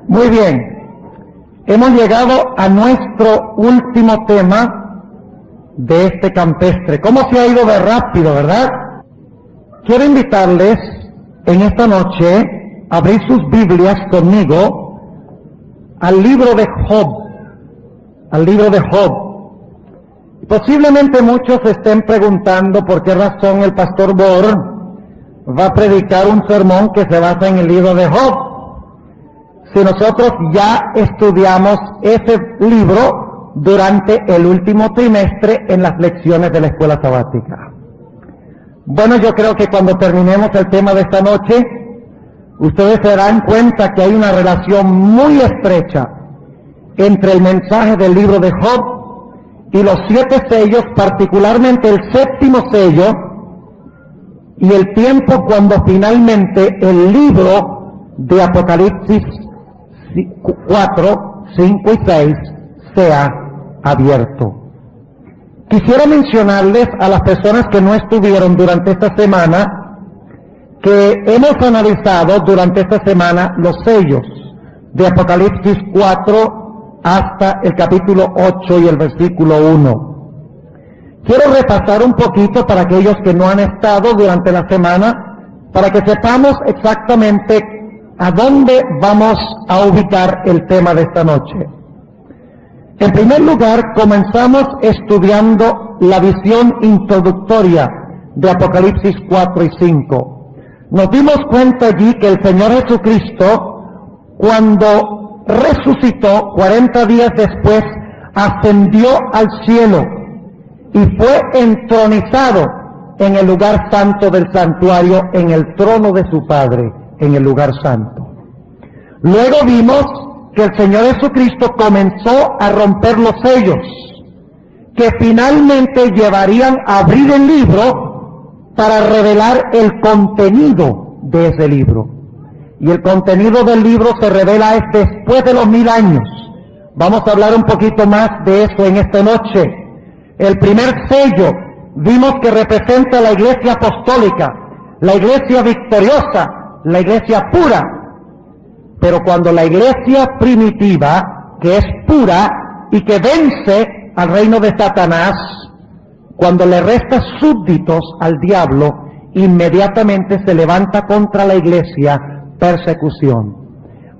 Muy bien, hemos llegado a nuestro último tema de este campestre. ¿Cómo se ha ido de rápido, verdad? Quiero invitarles en esta noche a abrir sus Biblias conmigo al libro de Job. Posiblemente muchos se estén preguntando por qué razón el pastor Bohr va a predicar un sermón que se basa en el libro de Job, si nosotros ya estudiamos ese libro durante el último trimestre en las lecciones de la escuela sabática. Bueno, yo creo que cuando terminemos el tema de esta noche, ustedes se darán cuenta que hay una relación muy estrecha entre el mensaje del libro de Job y los 7 sellos, particularmente el 7º sello, y el tiempo cuando finalmente el libro de Apocalipsis 4, 5 y 6 sea abierto. Quisiera mencionarles a las personas que no estuvieron durante esta semana que hemos analizado durante esta semana los sellos de Apocalipsis 4 hasta el capítulo 8 y el versículo 1. Quiero repasar un poquito para aquellos que no han estado durante la semana, para que sepamos exactamente a dónde vamos a ubicar el tema de esta noche. En primer lugar, comenzamos estudiando la visión introductoria de Apocalipsis 4 y 5. Nos dimos cuenta allí que el Señor Jesucristo, cuando resucitó 40 días después, ascendió al cielo y fue entronizado en el lugar santo del santuario, en el trono de su Padre, en el lugar santo. Luego vimos que el Señor Jesucristo comenzó a romper los sellos, que finalmente llevarían a abrir el libro para revelar el contenido de ese libro. Y el contenido del libro se revela después de los 1000 años. Vamos a hablar un poquito más de eso en esta noche. El primer sello vimos que representa la iglesia apostólica, la iglesia victoriosa, la iglesia pura. Pero cuando la iglesia primitiva, que es pura y que vence al reino de Satanás, cuando le resta súbditos al diablo, inmediatamente se levanta contra la iglesia persecución.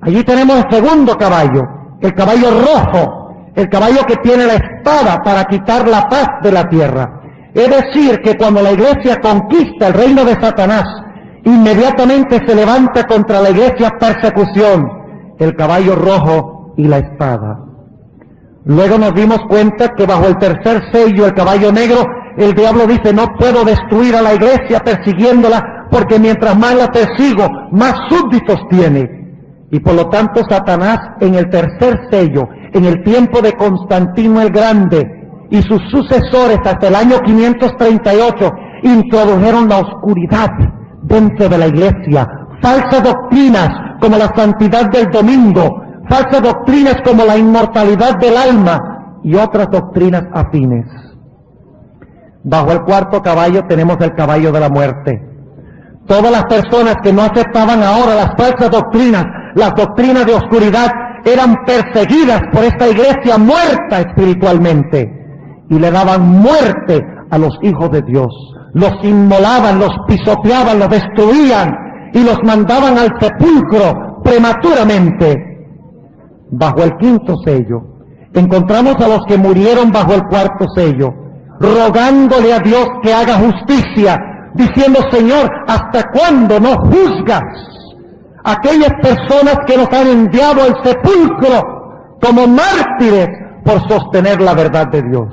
Allí tenemos el segundo caballo, el caballo rojo, el caballo que tiene la espada para quitar la paz de la tierra. Es decir, que cuando la iglesia conquista el reino de Satanás, inmediatamente se levanta contra la iglesia persecución, el caballo rojo y la espada. Luego nos dimos cuenta que bajo el tercer sello, el caballo negro, el diablo dice: no puedo destruir a la iglesia persiguiéndola, porque mientras más la persigo, más súbditos tiene. Y por lo tanto Satanás, en el tercer sello, en el tiempo de Constantino el Grande y sus sucesores hasta el año 538, introdujeron la oscuridad dentro de la iglesia, falsas doctrinas como la santidad del domingo, falsas doctrinas como la inmortalidad del alma y otras doctrinas afines. Bajo el cuarto caballo tenemos el caballo de la muerte. Todas las personas que no aceptaban ahora las falsas doctrinas, las doctrinas de oscuridad, eran perseguidas por esta iglesia muerta espiritualmente y le daban muerte a los hijos de Dios. Los inmolaban, los pisoteaban, los destruían y los mandaban al sepulcro prematuramente. Bajo el quinto sello encontramos a los que murieron bajo el cuarto sello, rogándole a Dios que haga justicia, diciendo: Señor, ¿hasta cuándo no juzgas a aquellas personas que nos han enviado al sepulcro como mártires por sostener la verdad de Dios?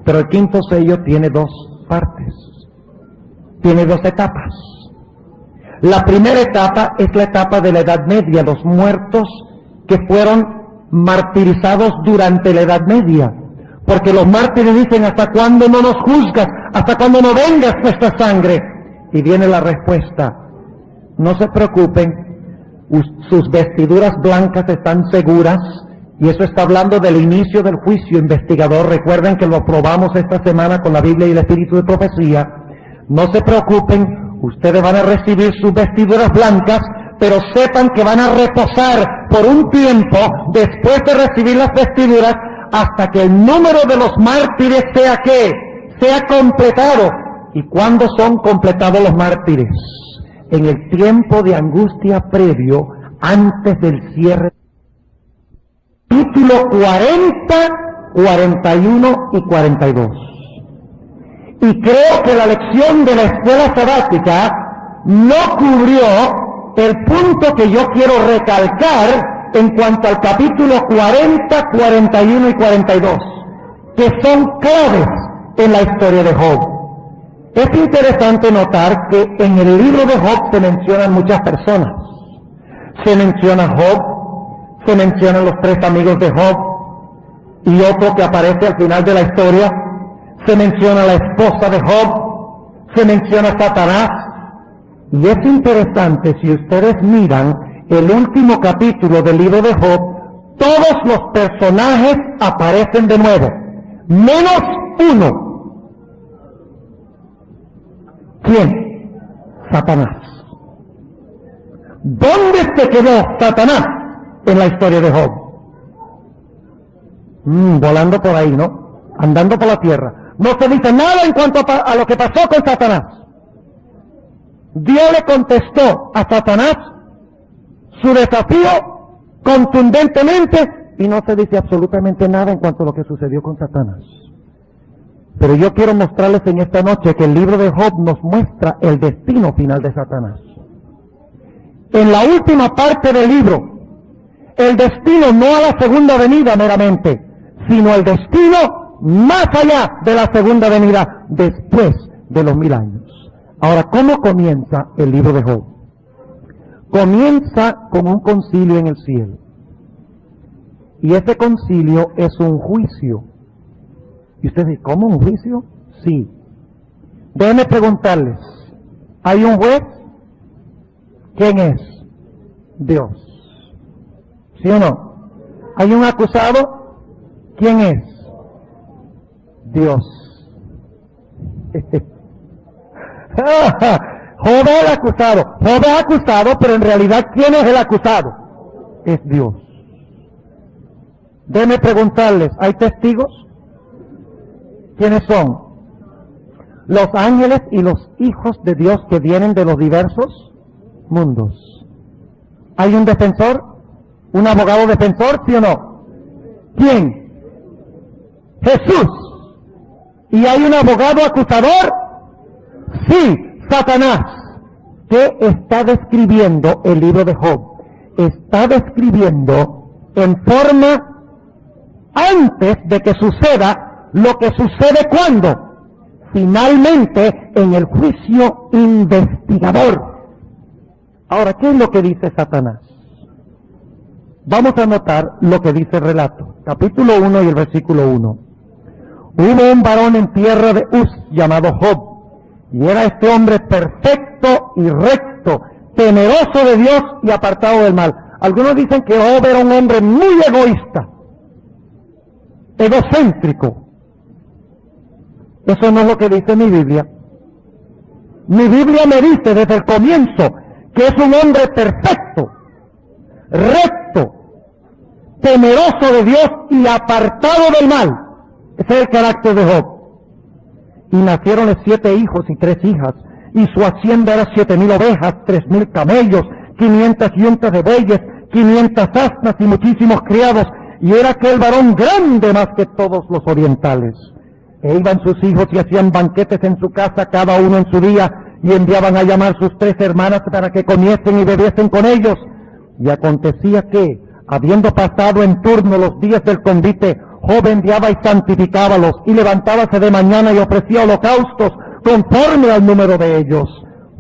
Pero el quinto sello tiene 2 partes, tiene 2 etapas. La primera etapa es la etapa de la Edad Media, los muertos que fueron martirizados durante la Edad Media, porque los mártires dicen: ¿hasta cuándo no nos juzgas? ¿Hasta cuándo no vengas nuestra sangre? Y viene la respuesta: no se preocupen, sus vestiduras blancas están seguras. Y eso está hablando del inicio del juicio investigador. Recuerden que lo probamos esta semana con la Biblia y el Espíritu de Profecía. No se preocupen, ustedes van a recibir sus vestiduras blancas, pero sepan que van a reposar por un tiempo después de recibir las vestiduras hasta que el número de los mártires sea ¿qué? Sea completado. ¿Y cuándo son completados los mártires? En el tiempo de angustia previo, antes del cierre. Capítulo 40, 41 y 42. Y creo que la lección de la escuela sabática no cubrió el punto que yo quiero recalcar en cuanto al capítulo 40, 41 y 42, que son claves en la historia de Job. Es interesante notar que en el libro de Job se mencionan muchas personas. Se menciona Job, se mencionan los 3 amigos de Job, y otro que aparece al final de la historia, se menciona la esposa de Job, se menciona Satanás. Y es interesante, si ustedes miran el último capítulo del libro de Job, todos los personajes aparecen de nuevo, menos uno. ¿Quién? Satanás. ¿Dónde se quedó Satanás en la historia de Job? Volando por ahí, ¿no? Andando por la tierra. No se dice nada en cuanto a lo que pasó con Satanás. Dios le contestó a Satanás su desafío contundentemente y no se dice absolutamente nada en cuanto a lo que sucedió con Satanás. Pero yo quiero mostrarles en esta noche que el libro de Job nos muestra el destino final de Satanás. En la última parte del libro, el destino no a la segunda venida meramente, sino el destino más allá de la segunda venida, después de los 1000 años. Ahora, ¿cómo comienza el libro de Job? Comienza con un concilio en el cielo. Y ese concilio es un juicio. Y usted dice, ¿cómo un juicio? Sí. Déjenme preguntarles, ¿hay un juez? ¿Quién es? Dios. ¿Sí o no? ¿Hay un acusado? ¿Quién es? Dios. Job es el acusado. Job es acusado, pero en realidad, ¿quién es el acusado? Es Dios. Déjenme preguntarles, ¿hay testigos? ¿Quiénes son? Los ángeles y los hijos de Dios que vienen de los diversos mundos. ¿Hay un defensor? ¿Un abogado defensor, sí o no? ¿Quién? Jesús. ¿Y hay un abogado acusador? Sí, Satanás. ¿Qué está describiendo el libro de Job? Está describiendo en forma antes de que suceda lo que sucede cuando, finalmente, en el juicio investigador. Ahora, ¿qué es lo que dice Satanás? Vamos a notar lo que dice el relato. Capítulo 1 y el versículo 1. Hubo un varón en tierra de Uz llamado Job, y era este hombre perfecto y recto, temeroso de Dios y apartado del mal. Algunos dicen que Job era un hombre muy egoísta, egocéntrico. Eso no es lo que dice mi Biblia. Mi Biblia me dice desde el comienzo que es un hombre perfecto, recto, temeroso de Dios y apartado del mal. Ese es el carácter de Job. Y nacieronle 7 hijos y 3 hijas, y su hacienda era 7,000 ovejas, 3,000 camellos, 500 yuntas de bueyes, 500 asnas y muchísimos criados, y era aquel varón grande más que todos los orientales. E iban sus hijos y hacían banquetes en su casa, cada uno en su día, y enviaban a llamar sus 3 hermanas para que comiesen y bebiesen con ellos. Y acontecía que, habiendo pasado en turno los días del convite, Job enviaba y santificábalos, y levantábase de mañana y ofrecía holocaustos conforme al número de ellos.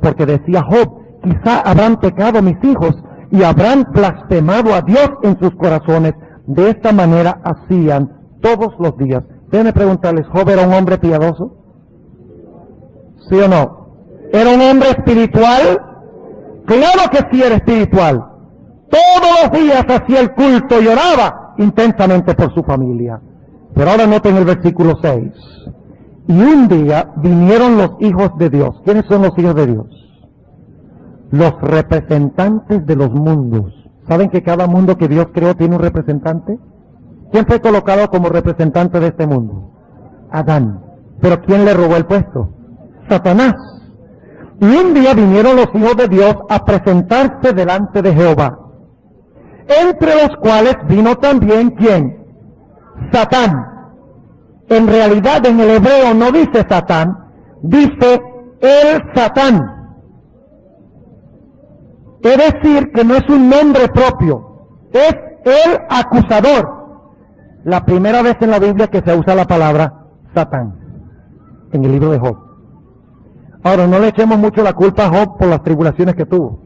Porque decía Job, quizá habrán pecado mis hijos, y habrán blasfemado a Dios en sus corazones. De esta manera hacían todos los días. Déjenme preguntarles, ¿Job era un hombre piadoso? ¿Sí o no? ¿Era un hombre espiritual? Claro que sí era espiritual. Todos los días hacía el culto y oraba intensamente por su familia. Pero ahora noten el versículo 6. Y un día vinieron los hijos de Dios. ¿Quiénes son los hijos de Dios? los representantes de los mundos. ¿Saben que cada mundo que Dios creó tiene un representante? ¿Quién fue colocado como representante de este mundo? Adán. ¿Pero quién le robó el puesto? Satanás. Y un día vinieron los hijos de Dios a presentarse delante de Jehová, entre los cuales vino también, ¿quién? Satán. En realidad en el hebreo no dice Satán, dice el Satán. Es decir, que no es un nombre propio, es el acusador. La primera vez en la Biblia que se usa la palabra Satán, en el libro de Job. Ahora, no le echemos mucho la culpa a Job por las tribulaciones que tuvo,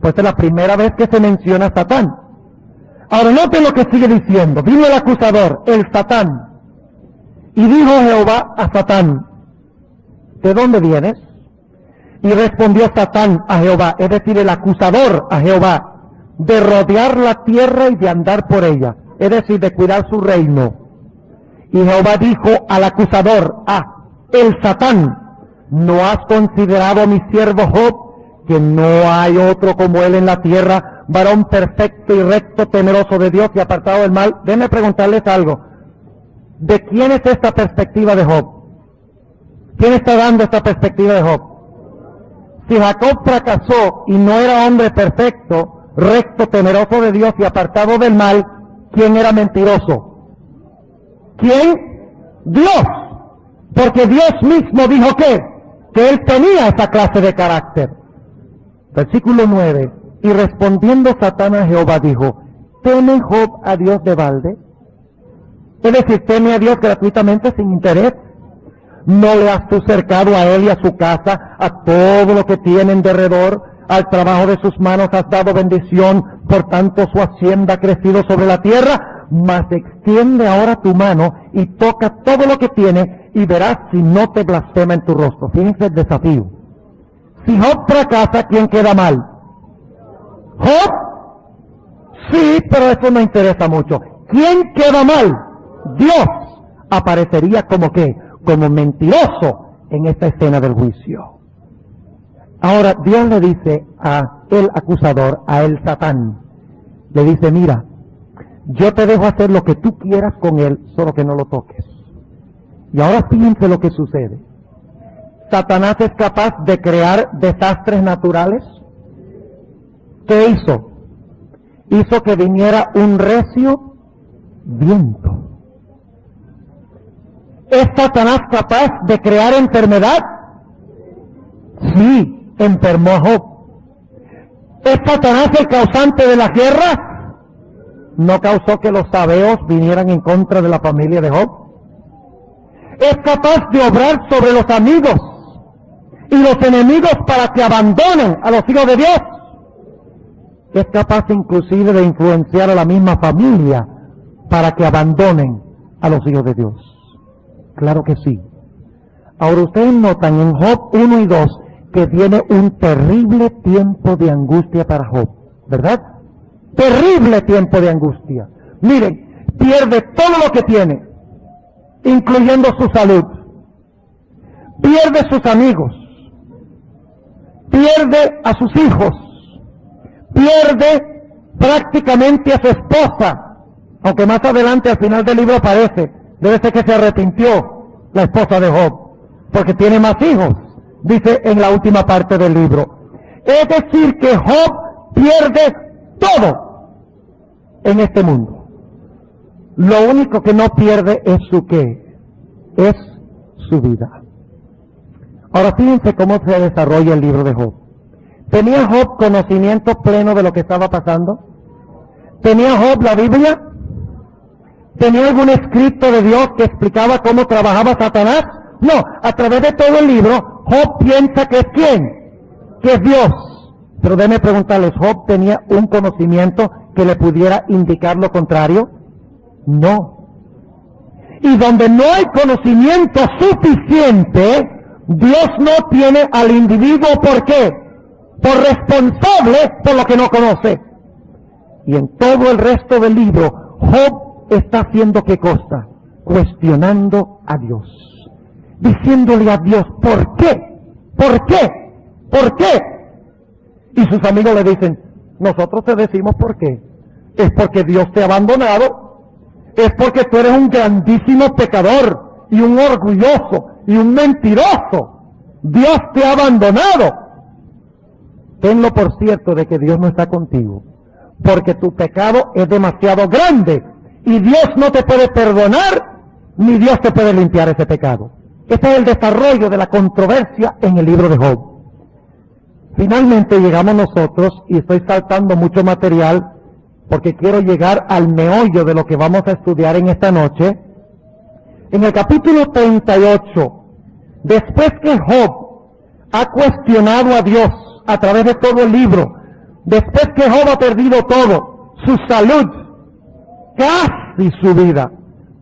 pues es la primera vez que se menciona Satán. Ahora, noten lo que sigue diciendo. Vino el acusador, el Satán, y dijo Jehová a Satán, ¿de dónde vienes? Y respondió Satán a Jehová, es decir, el acusador a Jehová, de rodear la tierra y de andar por ella, es decir, de cuidar su reino. Y Jehová dijo al acusador, el Satán, ¿no has considerado a mi siervo Job, que no hay otro como él en la tierra, varón perfecto y recto, temeroso de Dios y apartado del mal? Déjenme preguntarles algo. ¿De quién es esta perspectiva de Job? ¿Quién está dando esta perspectiva de Job? Si Jacob fracasó y no era hombre perfecto, recto, temeroso de Dios y apartado del mal, ¿quién era mentiroso? ¿Quién? Dios. Porque Dios mismo dijo que él tenía esa clase de carácter. Versículo 9. Y respondiendo Satán a Jehová dijo, ¿teme Job a Dios de balde? Es decir, teme a Dios gratuitamente, sin interés. ¿No le has tú cercado a él y a su casa, a todo lo que tiene en derredor? Al trabajo de sus manos has dado bendición, por tanto su hacienda ha crecido sobre la tierra. Mas extiende ahora tu mano y toca todo lo que tiene y verás si no te blasfema en tu rostro. Fíjense el desafío. Si Job fracasa, ¿quién queda mal? ¿Job? Sí, pero eso no interesa mucho. ¿Quién queda mal? Dios. Aparecería como ¿qué? Como mentiroso en esta escena del juicio. Ahora Dios le dice a el acusador, a el Satán, le dice, mira, yo te dejo hacer lo que tú quieras con él, solo que no lo toques. Y ahora fíjense lo que sucede. Satanás es capaz de crear desastres naturales. ¿Qué hizo? Hizo que viniera un recio viento. ¿Es Satanás capaz de crear enfermedad? Sí, enfermó a Job. ¿Es Satanás el causante de la guerra? ¿No causó que los sabeos vinieran en contra de la familia de Job? ¿Es capaz de obrar sobre los amigos y los enemigos para que abandonen a los hijos de Dios? ¿Es capaz inclusive de influenciar a la misma familia para que abandonen a los hijos de Dios? Claro que sí. Ahora ustedes notan en Job 1 y 2 que viene un terrible tiempo de angustia para Job, ¿verdad? Terrible tiempo de angustia. Miren, pierde todo lo que tiene, incluyendo su salud. Pierde sus amigos. Pierde a sus hijos. Pierde prácticamente a su esposa, aunque más adelante al final del libro aparece. Debe ser que se arrepintió la esposa de Job, porque tiene más hijos, dice en la última parte del libro. Es decir, que Job pierde todo en este mundo. Lo único que no pierde es su qué, es su vida. Ahora fíjense cómo se desarrolla el libro de Job. ¿Tenía Job conocimiento pleno de lo que estaba pasando? ¿Tenía Job la Biblia? ¿Tenía algún escrito de Dios que explicaba cómo trabajaba Satanás? No, a través de todo el libro, Job piensa que es ¿quién? Que es Dios. Pero déjenme preguntarles, ¿Job tenía un conocimiento que le pudiera indicar lo contrario? No. Y donde no hay conocimiento suficiente, Dios no tiene al individuo, ¿por qué? Por responsable por lo que no conoce. Y en todo el resto del libro, Job está haciendo ¿qué cosa? Cuestionando a Dios. Diciéndole a Dios, ¿por qué? ¿Por qué? ¿Por qué? sus amigos le dicen, nosotros te decimos por qué. Es porque Dios te ha abandonado. Es porque tú eres un grandísimo pecador y un orgulloso y un mentiroso. Dios te ha abandonado. Tenlo por cierto de que Dios no está contigo, porque tu pecado es demasiado grande y Dios no te puede perdonar, ni Dios te puede limpiar ese pecado. Este es el desarrollo de la controversia en el libro de Job. Finalmente llegamos nosotros, y estoy saltando mucho material, porque quiero llegar al meollo de lo que vamos a estudiar en esta noche. En el capítulo 38, después que Job ha cuestionado a Dios a través de todo el libro, después que Job ha perdido todo, su salud, casi su vida,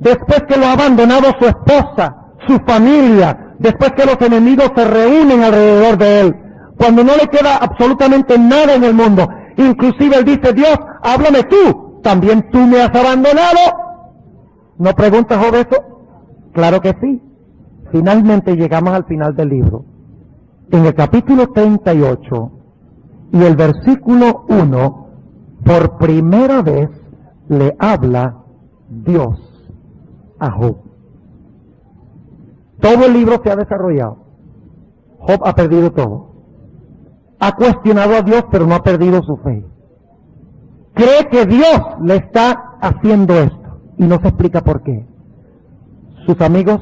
después que lo ha abandonado su esposa, su familia, después que los enemigos se reúnen alrededor de él, cuando no le queda absolutamente nada en el mundo, inclusive él dice, Dios, háblame tú, también tú me has abandonado. ¿No pregunta Job eso? Claro que sí. Finalmente llegamos al final del libro. En el capítulo 38 y el versículo 1, por primera vez le habla Dios a Job. Todo el libro se ha desarrollado. Job ha perdido todo. Ha cuestionado a Dios, pero no ha perdido su fe. Cree que Dios le está haciendo esto y no se explica por qué. Sus amigos,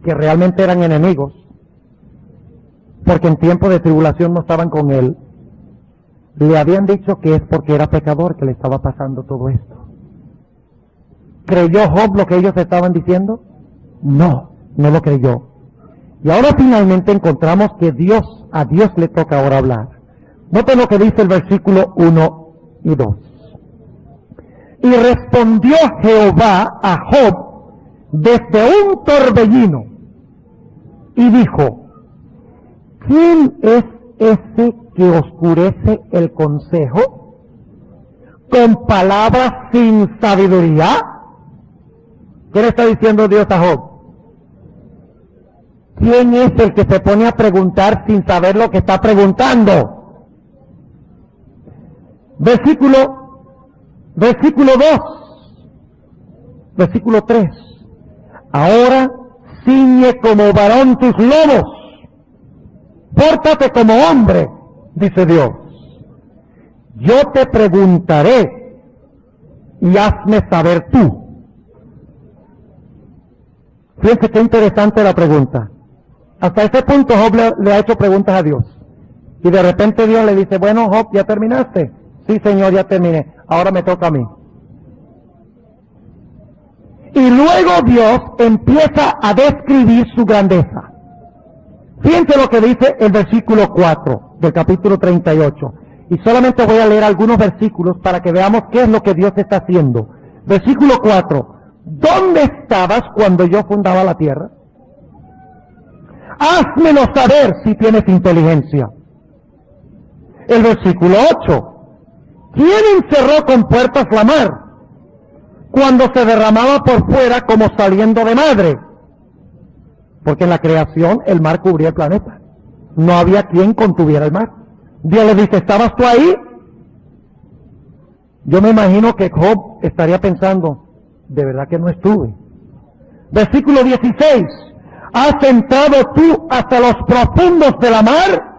que realmente eran enemigos, porque en tiempo de tribulación no estaban con él, le habían dicho que es porque era pecador que le estaba pasando todo esto. ¿Creyó Job lo que ellos estaban diciendo? No, no lo creyó. Y ahora finalmente encontramos que a Dios le toca ahora hablar. Noten lo que dice el versículo 1 y 2. Y respondió Jehová a Job desde un torbellino y dijo, ¿quién es ese que oscurece el consejo con palabras sin sabiduría? ¿Qué le está diciendo Dios a Job? ¿Quién es el que se pone a preguntar sin saber lo que está preguntando? Versículo 2, versículo 3. Ahora ciñe como varón tus lomos, pórtate como hombre, dice Dios. Yo te preguntaré y hazme saber tú. Fíjense qué interesante la pregunta. Hasta ese punto Job le ha hecho preguntas a Dios. Y de repente Dios le dice, bueno Job, ¿ya terminaste? Sí Señor, ya terminé. Ahora me toca a mí. Y luego Dios empieza a describir su grandeza. Fíjense lo que dice el versículo 4 del capítulo 38. Y solamente voy a leer algunos versículos para que veamos qué es lo que Dios está haciendo. Versículo 4. ¿Dónde estabas cuando yo fundaba la tierra? Házmelo saber si tienes inteligencia. El versículo 8. ¿Quién encerró con puertas la mar cuando se derramaba por fuera como saliendo de madre? Porque en la creación el mar cubría el planeta. No había quien contuviera el mar. Dios le dice, ¿estabas tú ahí? Yo me imagino que Job estaría pensando, de verdad que no estuve. Versículo 16. ¿Has entrado tú hasta los profundos de la mar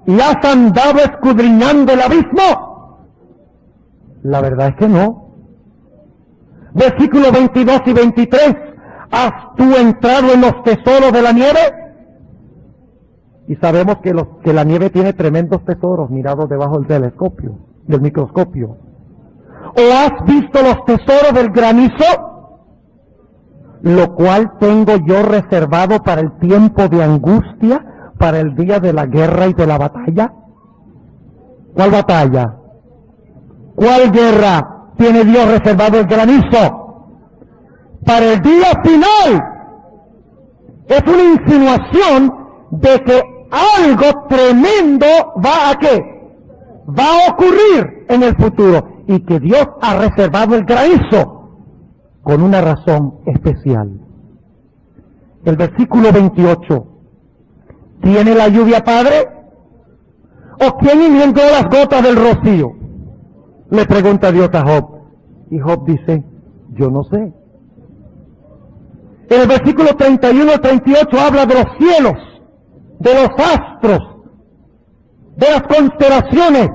y has andado escudriñando el abismo? La verdad es que no. Versículo 22 y 23. ¿Has tú entrado en los tesoros de la nieve? Y sabemos que la nieve tiene tremendos tesoros mirados debajo del telescopio, del microscopio. ¿O has visto los tesoros del granizo? Lo cual tengo yo reservado para el tiempo de angustia, para el día de la guerra y de la batalla. ¿Cuál batalla? ¿Cuál guerra tiene Dios reservado el granizo? Para el día final. Es una insinuación de que algo tremendo va a ¿qué? Va a ocurrir en el futuro, y que Dios ha reservado el granizo con una razón especial. El versículo 28. ¿Tiene la lluvia padre? ¿O quién inventó las gotas del rocío? Le pregunta Dios a Job. Y Job dice, yo no sé. En el versículo 31 al 38 habla de los cielos, de los astros, de las constelaciones.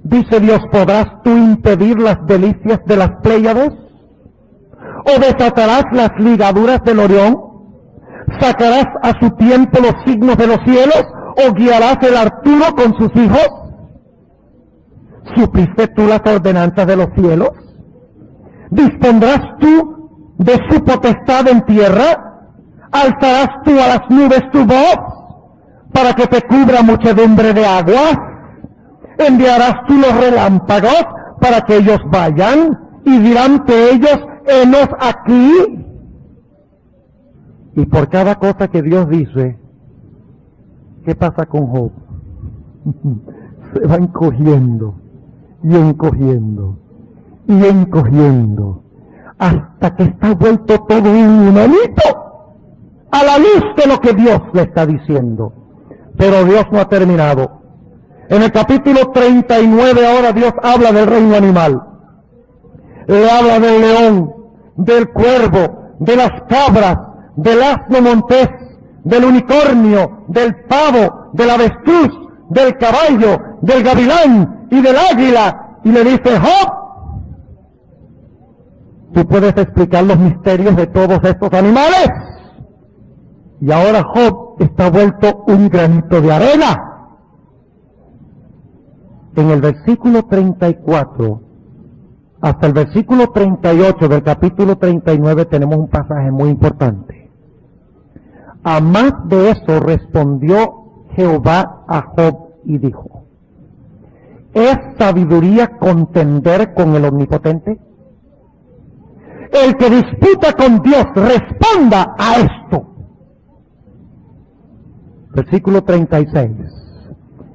Dice Dios, ¿podrás tú impedir las delicias de las Pléyades? ¿O desatarás las ligaduras del Orión? ¿Sacarás a su tiempo los signos de los cielos? ¿O guiarás el Arturo con sus hijos? ¿Supliste tú las ordenanzas de los cielos? ¿Dispondrás tú de su potestad en tierra? ¿Alzarás tú a las nubes tu voz para que te cubra muchedumbre de aguas? ¿Enviarás tú los relámpagos para que ellos vayan y dirán que ellos, henos aquí? Y por cada cosa que Dios dice, ¿qué pasa con Job? Se va encogiendo y encogiendo y encogiendo hasta que está vuelto todo un humanito a la luz de lo que Dios le está diciendo. Pero Dios no ha terminado. En el capítulo 39 ahora Dios habla del reino animal. Le habla del león, del cuervo, de las cabras, del asno montés, del unicornio, del pavo, del avestruz, del caballo, del gavilán y del águila. Y le dice, Job, ¿tú puedes explicar los misterios de todos estos animales? Y ahora Job está vuelto un granito de arena. En el versículo 34 hasta el versículo 38 del capítulo 39 tenemos un pasaje muy importante. A más de eso respondió Jehová a Job y dijo, ¿es sabiduría contender con el Omnipotente? El que disputa con Dios responda a esto. Versículo 36.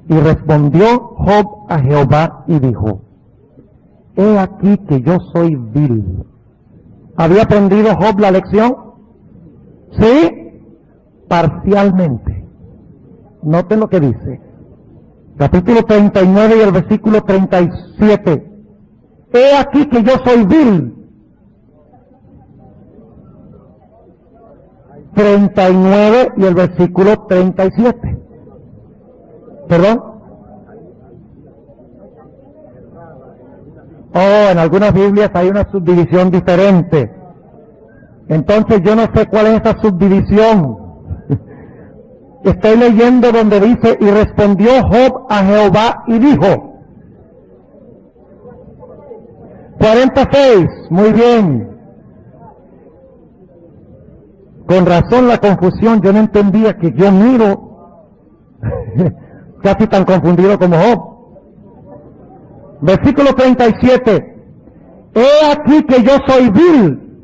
Y respondió Job a Jehová y dijo, he aquí que yo soy vil. ¿Había aprendido Job la lección? ¿Sí? Parcialmente. Noten lo que dice. Capítulo 39 y el versículo 37. He aquí que yo soy vil. 39 y el versículo 37. ¿Perdón? Oh, en algunas Biblias hay una subdivisión diferente. Entonces yo no sé cuál es esa subdivisión. Estoy leyendo donde dice, y respondió Job a Jehová y dijo. 46, muy bien. Con razón la confusión, yo no entendía que yo miro casi tan confundido como Job. Versículo 37. He aquí que yo soy vil.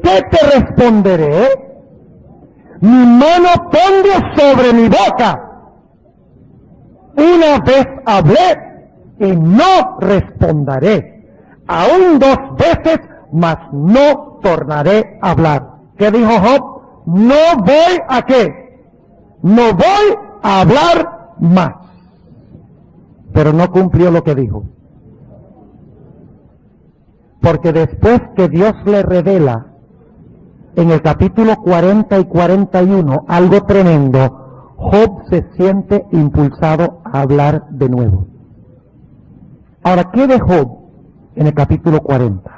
¿Qué te responderé? Mi mano pongo sobre mi boca. Una vez hablé y no responderé. Aún 2 veces, mas no tornaré a hablar. ¿Qué dijo Job? No voy a qué. No voy a hablar más. Pero no cumplió lo que dijo. Porque después que Dios le revela en el capítulo 40 y 41 algo tremendo, Job se siente impulsado a hablar de nuevo. Ahora, ¿qué de Job en el capítulo 40?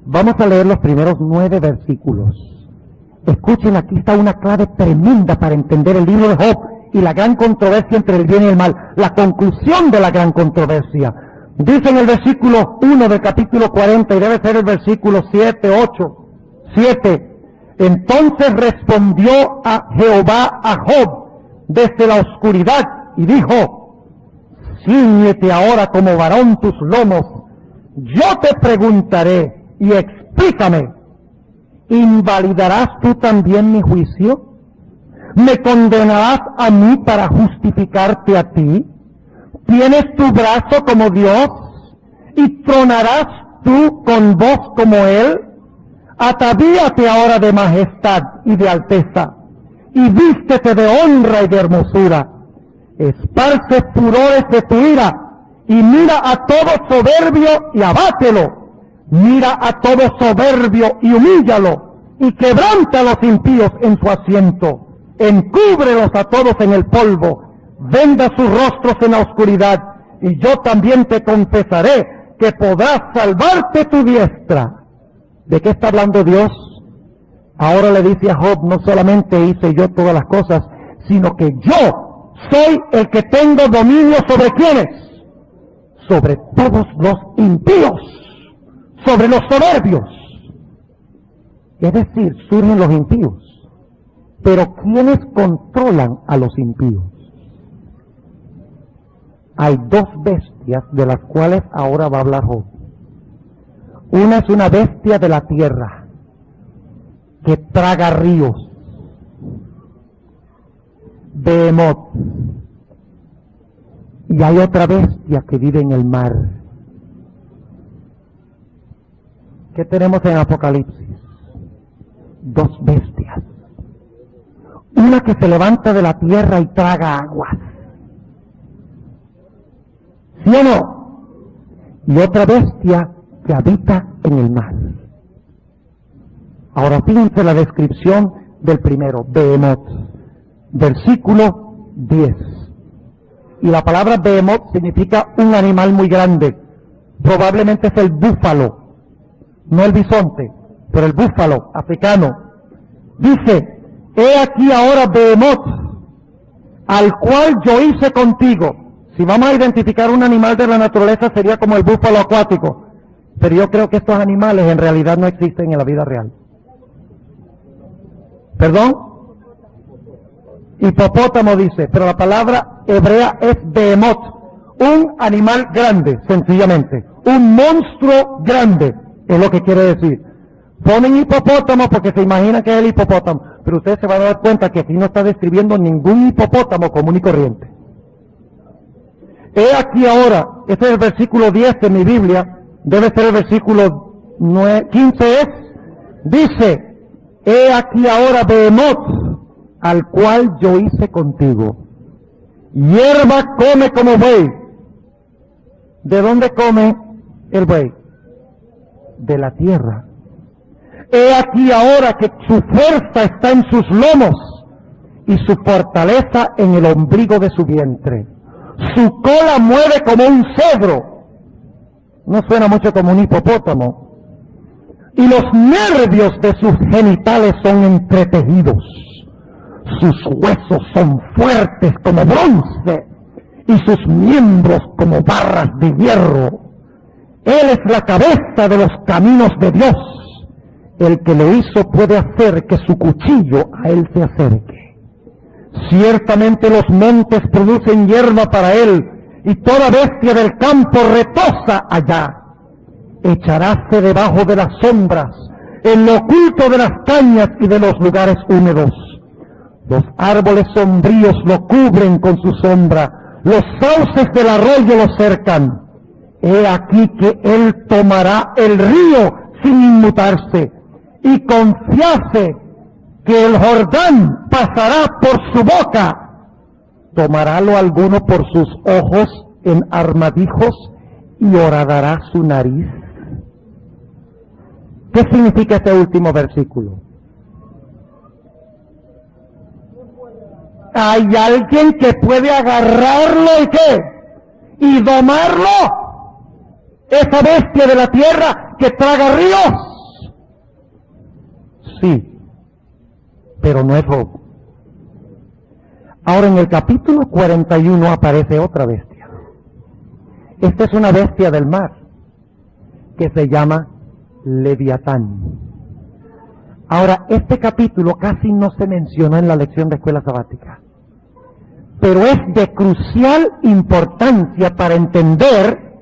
Vamos a leer los primeros 9 versículos. Escuchen, aquí está una clave tremenda para entender el libro de Job y la gran controversia entre el bien y el mal. La conclusión de la gran controversia. Dice en el versículo 1 del capítulo 40, y debe ser el versículo 7, 8, 7. Entonces respondió a Jehová a Job desde la oscuridad y dijo, cíñete ahora como varón tus lomos, yo te preguntaré y explícame, ¿invalidarás tú también mi juicio? ¿Me condenarás a mí para justificarte a ti? ¿Tienes tu brazo como Dios? ¿Y tronarás tú con voz como Él? Atavíate ahora de majestad y de alteza, y vístete de honra y de hermosura, esparce furores de tu ira, y mira a todo soberbio y abátelo. Mira a todo soberbio y humíllalo, y quebranta a los impíos en su asiento. Encúbrelos a todos en el polvo, venda sus rostros en la oscuridad, y yo también te confesaré que podrás salvarte tu diestra. ¿De qué está hablando Dios? Ahora le dice a Job, no solamente hice yo todas las cosas, sino que yo soy el que tengo dominio sobre ¿quiénes? Sobre todos los impíos, sobre los soberbios. Es decir, surgen los impíos. Pero ¿quiénes controlan a los impíos? Hay dos bestias de las cuales ahora va a hablar Job. Una es una bestia de la tierra que traga ríos, Behemoth. Y hay otra bestia que vive en el mar. ¿Qué tenemos en Apocalipsis? Dos bestias. Una que se levanta de la tierra y traga aguas. ¿Sí o no? Y otra bestia que habita en el mar. Ahora fíjense la descripción del primero, Behemoth, versículo 10. Y la palabra Behemoth significa un animal muy grande. Probablemente es el búfalo, no el bisonte, pero el búfalo africano. Dice, he aquí ahora Behemoth, al cual yo hice contigo. Si vamos a identificar un animal de la naturaleza sería como el búfalo acuático, pero yo creo que estos animales en realidad no existen en la vida real. ¿Perdón? Hipopótamo dice, pero la palabra hebrea es Behemoth, un animal grande, sencillamente, un monstruo grande, es lo que quiere decir. Ponen hipopótamo porque se imaginan que es el hipopótamo, pero ustedes se van a dar cuenta que aquí no está describiendo ningún hipopótamo común y corriente. He aquí ahora, este es el versículo 10 de mi Biblia, debe ser el versículo 15 es, dice, he aquí ahora Behemoth, al cual yo hice contigo. Hierba come como buey. ¿De dónde come el buey? De la tierra. He aquí ahora que su fuerza está en sus lomos y su fortaleza en el ombligo de su vientre. Su cola mueve como un cedro. No suena mucho como un hipopótamo. Y los nervios de sus genitales son entretejidos. Sus huesos son fuertes como bronce y sus miembros como barras de hierro. Él es la cabeza de los caminos de Dios. El que lo hizo puede hacer que su cuchillo a él se acerque. Ciertamente los montes producen hierba para él, y toda bestia del campo reposa allá. Echaráse debajo de las sombras, en lo oculto de las cañas y de los lugares húmedos. Los árboles sombríos lo cubren con su sombra, los sauces del arroyo lo cercan. He aquí que él tomará el río sin inmutarse, y confiase que el Jordán pasará por su boca. Tomarálo alguno por sus ojos en armadijos y horadará su nariz. ¿Qué significa este último versículo? Hay alguien que puede agarrarlo y ¿qué? Y domarlo. Esa bestia de la tierra que traga ríos. Sí, pero no es Job. Ahora en el capítulo 41 aparece otra bestia. Esta es una bestia del mar que se llama Leviatán. Ahora, este capítulo casi no se mencionó en la lección de escuela sabática, pero es de crucial importancia para entender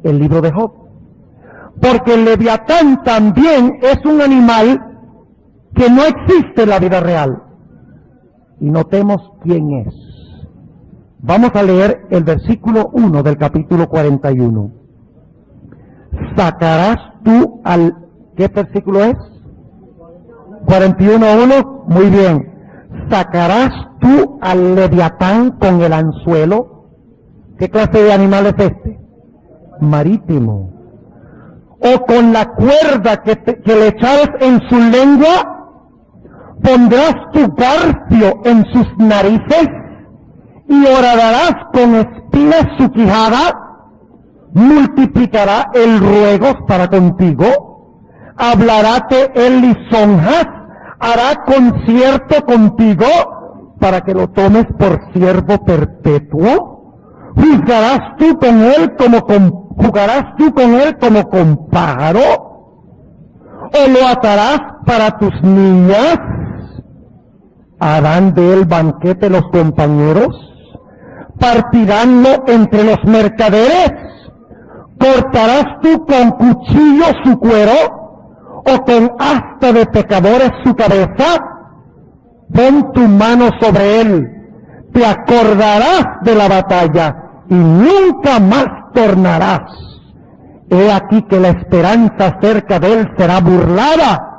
el libro de Job. Porque el Leviatán también es un animal que no existe en la vida real. Y notemos quién es. Vamos a leer el versículo 1 del capítulo 41. Sacarás tú al... ¿Qué versículo es? 41:1. Muy bien. ¿sacarás tú al leviatán con el anzuelo? ¿Qué clase de animal es este? Marítimo. O con la cuerda que le echares en su lengua, pondrás tu garfio en sus narices y horadarás con espinas su quijada. Multiplicará el ruego para contigo, hablaráte él lisonjas, hará concierto contigo para que lo tomes por siervo perpetuo. Jugarás tú con él como con pájaro, o lo atarás para tus niñas. Harán de él banquete los compañeros, partiránlo entre los mercaderes. ¿Cortarás tú con cuchillo su cuero, o con asta de pecadores su cabeza? Pon tu mano sobre él, te acordarás de la batalla, y nunca más tornarás. He aquí que la esperanza acerca de él será burlada,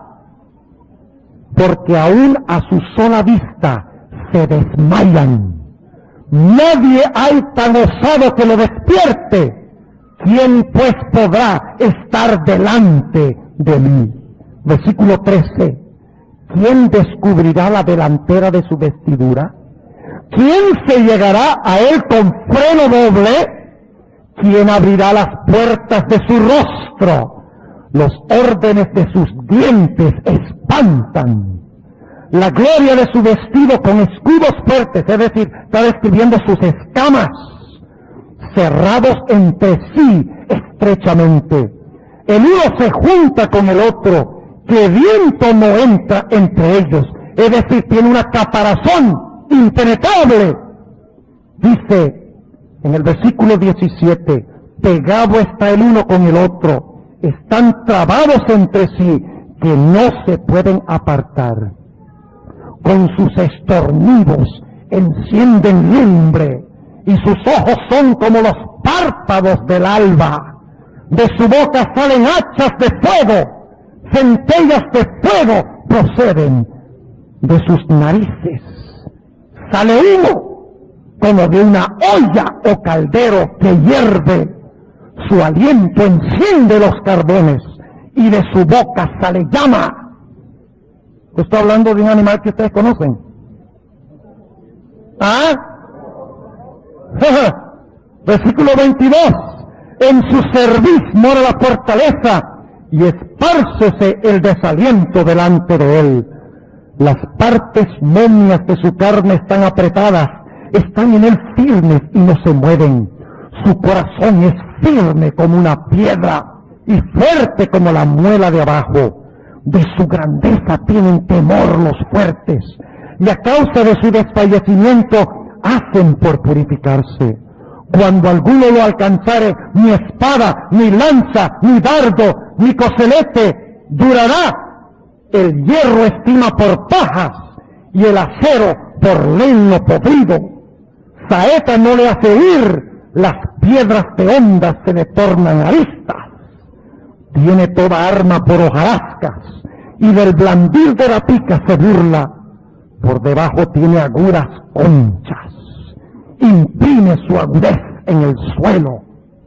porque aún a su sola vista se desmayan. Nadie hay tan osado que lo despierte. ¿Quién pues podrá estar delante de mí? Versículo 13. ¿Quién descubrirá la delantera de su vestidura? ¿Quién se llegará a él con freno doble? ¿Quién abrirá las puertas de su rostro? Los órdenes de sus dientes espantan. La gloria de su vestido con escudos fuertes, es decir, está describiendo sus escamas, cerrados entre sí estrechamente. El uno se junta con el otro, que viento no entra entre ellos. Es decir, tiene una caparazón impenetrable. Dice en el versículo 17, pegado está el uno con el otro, están trabados entre sí, que no se pueden apartar. Con sus estornudos encienden lumbre, y sus ojos son como los párpados del alba. De su boca salen hachas de fuego, centellas de fuego proceden de sus narices. Sale humo como de una olla o caldero que hierve. Su aliento enciende los carbones y de su boca sale llama. Estoy hablando de un animal que ustedes conocen. ¿Ah? Versículo 22. En su cerviz mora la fortaleza y espárcese el desaliento delante de él. Las partes momias de su carne están apretadas, están en él firmes y no se mueven. Su corazón es firme como una piedra y fuerte como la muela de abajo. De su grandeza tienen temor los fuertes, y a causa de su desfallecimiento hacen por purificarse. Cuando alguno lo alcanzare, ni espada, ni lanza, ni dardo, ni coselete durará. El hierro estima por pajas, y el acero por leño podrido. Saeta no le hace huir, las piedras de hondas se le tornan aristas. Tiene toda arma por hojarascas, y del blandir de la pica se burla. Por debajo tiene agudas conchas. Imprime su agudez en el suelo.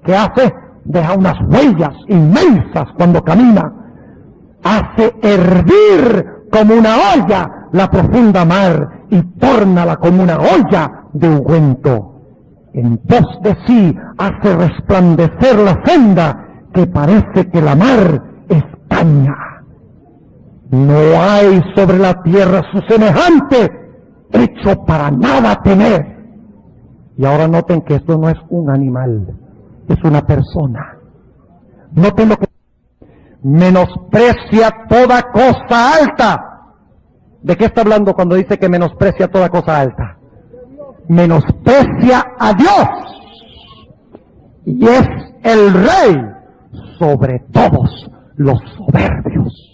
¿Qué hace? Deja unas huellas inmensas cuando camina. Hace hervir como una olla la profunda mar y tórnala como una olla de ungüento. En pos de sí hace resplandecer la senda, que parece que la mar es caña. No hay sobre la tierra su semejante, hecho para nada temer. Y ahora noten que esto no es un animal, es una persona. Noten lo que menosprecia toda cosa alta. ¿De qué está hablando cuando dice que menosprecia toda cosa alta? Menosprecia a Dios. Y es el rey sobre todos los soberbios.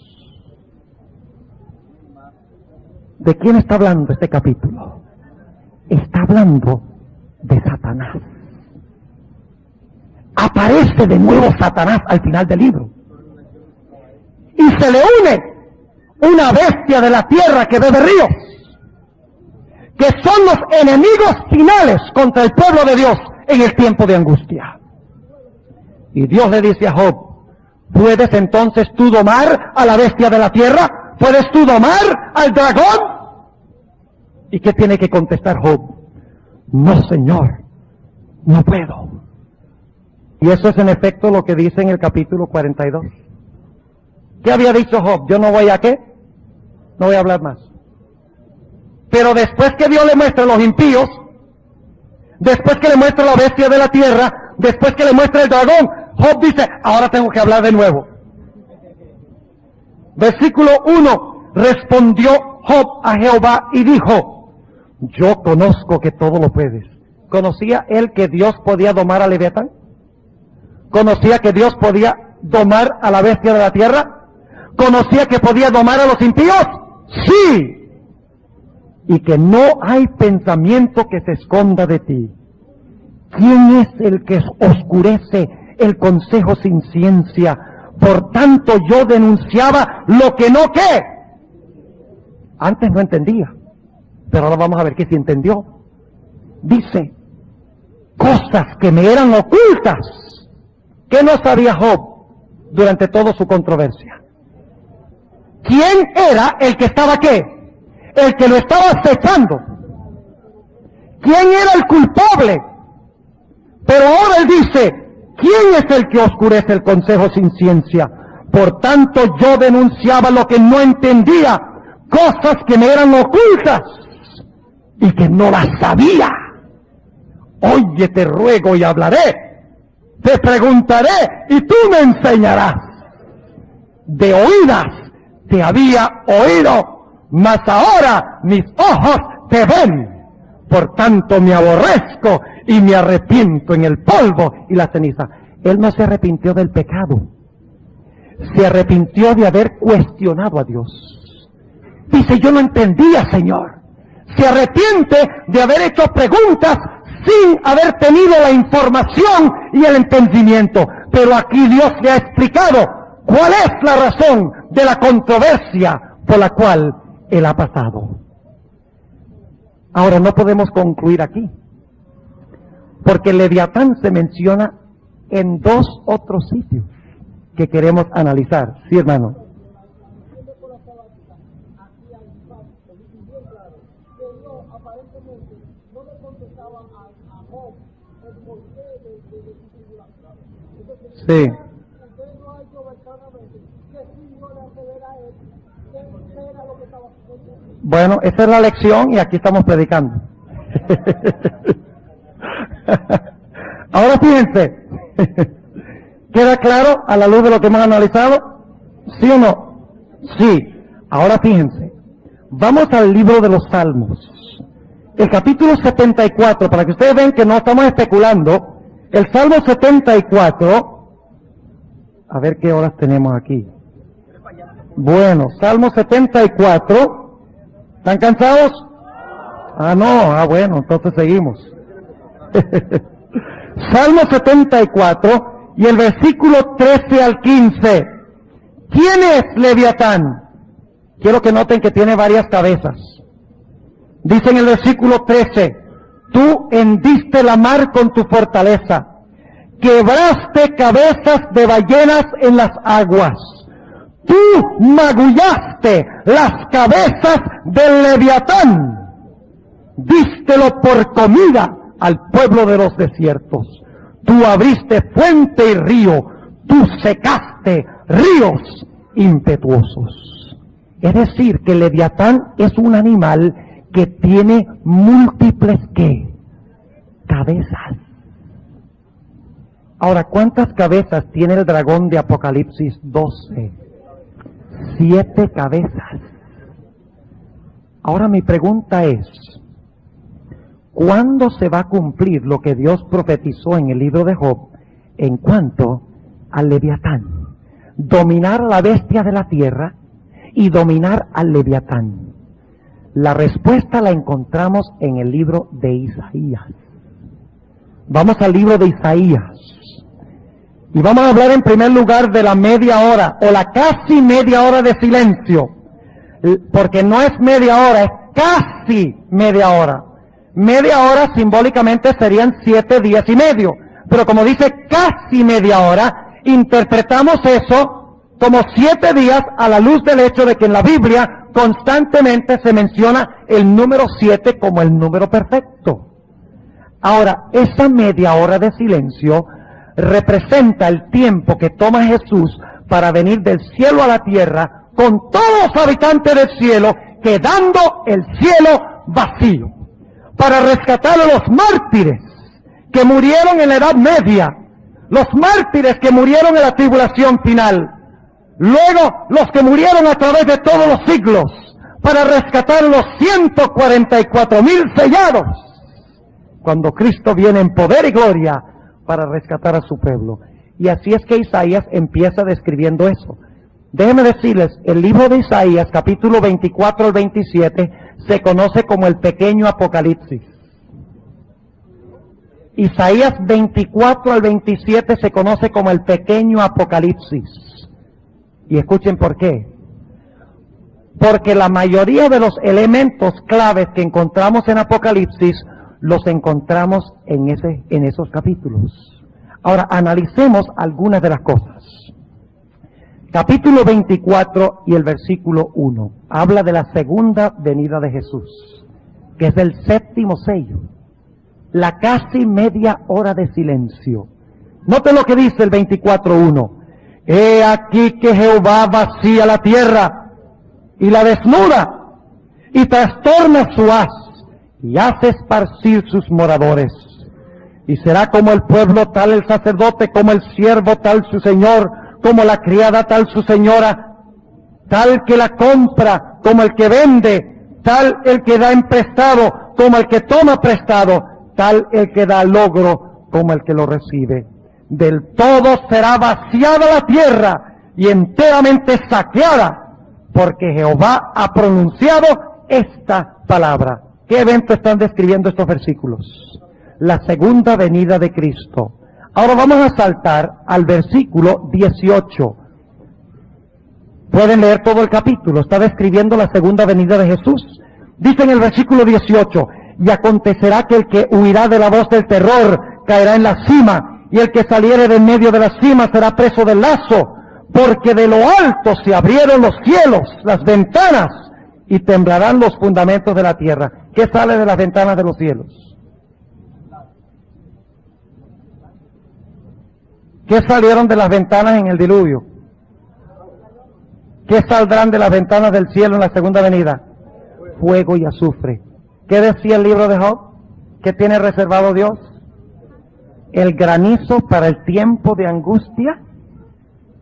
¿De quién está hablando este capítulo? Está hablando de Satanás. Aparece de nuevo Satanás al final del libro. Y se le une una bestia de la tierra que bebe ríos. que son los enemigos finales contra el pueblo de Dios en el tiempo de angustia. Y Dios le dice a Job, ¿puedes entonces tú domar a la bestia de la tierra? ¿Puedes tú domar al dragón? ¿Y qué tiene que contestar Job? No, Señor, no puedo. Y eso es en efecto lo que dice en el capítulo 42. ¿Qué había dicho Job? Yo no voy a ¿qué? No voy a hablar más. Pero después que Dios le muestra a los impíos, después que le muestra la bestia de la tierra, después que le muestra el dragón, Job dice, ahora tengo que hablar de nuevo. Versículo 1, respondió Job a Jehová y dijo, yo conozco que todo lo puedes. ¿Conocía él que Dios podía domar a Leviatán? ¿Conocía que Dios podía domar a la bestia de la tierra? ¿Conocía que podía domar a los impíos? Sí. Y que no hay pensamiento que se esconda de ti. ¿Quién es el que oscurece el consejo sin ciencia? Por tanto yo denunciaba lo que no ¿qué? Antes no entendía, pero ahora vamos a ver que sí entendió. Dice, cosas que me eran ocultas, que no sabía Job durante toda su controversia. ¿Quién era el que estaba qué? El que lo estaba acechando. ¿Quién era el culpable? Pero ahora él dice, ¿quién es el que oscurece el consejo sin ciencia? Por tanto yo denunciaba lo que no entendía, cosas que me eran ocultas y que no las sabía. Oye, te ruego y hablaré, te preguntaré y tú me enseñarás. De oídas te había oído, mas ahora mis ojos te ven. Por tanto me aborrezco y me arrepiento en el polvo y la ceniza. Él no se arrepintió del pecado, se arrepintió de haber cuestionado a Dios. Dice, yo no entendía, Señor. Se arrepiente de haber hecho preguntas sin haber tenido la información y el entendimiento. Pero aquí Dios le ha explicado cuál es la razón de la controversia por la cual él ha pasado. Ahora no podemos concluir aquí, porque el Leviatán se menciona en dos otros sitios que queremos analizar. Sí, hermano. Sí. Bueno, esa es la lección y aquí estamos predicando. Ahora fíjense, ¿queda claro a la luz de lo que hemos analizado? ¿Sí o no? Sí. Ahora fíjense, vamos al libro de los Salmos, el capítulo 74, para que ustedes vean que no estamos especulando. El Salmo 74, a ver qué horas tenemos aquí. Bueno, Salmo 74, ¿están cansados? Bueno, entonces seguimos. Salmo 74 y el versículo 13 al 15. ¿Quién es Leviatán? Quiero que noten que tiene varias cabezas. Dice en el versículo 13, tú hendiste la mar con tu fortaleza, quebraste cabezas de ballenas en las aguas. Tú magullaste las cabezas del Leviatán, dístelo por comida al pueblo de los desiertos. Tú abriste fuente y río, tú secaste ríos impetuosos. Es decir, que el Leviatán es un animal que tiene múltiples ¿qué? Cabezas. Ahora, ¿cuántas cabezas tiene el dragón de Apocalipsis 12? 7 cabezas. Ahora mi pregunta es, ¿cuándo se va a cumplir lo que Dios profetizó en el libro de Job en cuanto al Leviatán? Dominar a la bestia de la tierra y dominar al Leviatán. La respuesta la encontramos en el libro de Isaías. Vamos al libro de Isaías. Y vamos a hablar en primer lugar de la media hora, o la casi media hora de silencio. Porque no es media hora, es casi media hora. Media hora simbólicamente serían 7 días y medio. Pero como dice casi media hora, interpretamos eso como 7 días a la luz del hecho de que en la Biblia constantemente se menciona el número 7 como el número perfecto. Ahora, esa media hora de silencio representa el tiempo que toma Jesús para venir del cielo a la tierra con todos los habitantes del cielo, quedando el cielo vacío, para rescatar a los mártires que murieron en la Edad Media, los mártires que murieron en la tribulación final, luego los que murieron a través de todos los siglos, para rescatar los 144,000 sellados, cuando Cristo viene en poder y gloria para rescatar a su pueblo. Y así es que Isaías empieza describiendo eso. Déjenme decirles, el libro de Isaías, capítulo 24 al 27, se conoce como el pequeño Apocalipsis. Isaías 24 al 27 se conoce como el pequeño Apocalipsis. Y escuchen por qué. Porque la mayoría de los elementos claves que encontramos en Apocalipsis los encontramos en esos capítulos. Ahora, analicemos algunas de las cosas. Capítulo 24 y el versículo 1 habla de la segunda venida de Jesús, que es el 7º sello, la casi media hora de silencio. Noten lo que dice el 24:1. He aquí que Jehová vacía la tierra y la desnuda, y trastorna su haz, y hace esparcir sus moradores. Y será como el pueblo tal el sacerdote, como el siervo tal su señor, como la criada tal su señora, tal que la compra como el que vende, tal el que da en prestado como el que toma prestado, tal el que da logro como el que lo recibe. Del todo será vaciada la tierra y enteramente saqueada, porque Jehová ha pronunciado esta palabra. ¿Qué evento están describiendo estos versículos? La segunda venida de Cristo. Ahora vamos a saltar al versículo 18. Pueden leer todo el capítulo, está describiendo la segunda venida de Jesús. Dice en el versículo 18, y acontecerá que el que huirá de la voz del terror caerá en la cima, y el que saliere de en medio de la cima será preso del lazo, porque de lo alto se abrieron los cielos, las ventanas, y temblarán los fundamentos de la tierra. ¿Qué sale de las ventanas de los cielos? ¿Qué salieron de las ventanas en el diluvio? ¿Qué saldrán de las ventanas del cielo en la segunda venida? Fuego y azufre. ¿Qué decía el libro de Job? ¿Qué tiene reservado Dios? El granizo para el tiempo de angustia,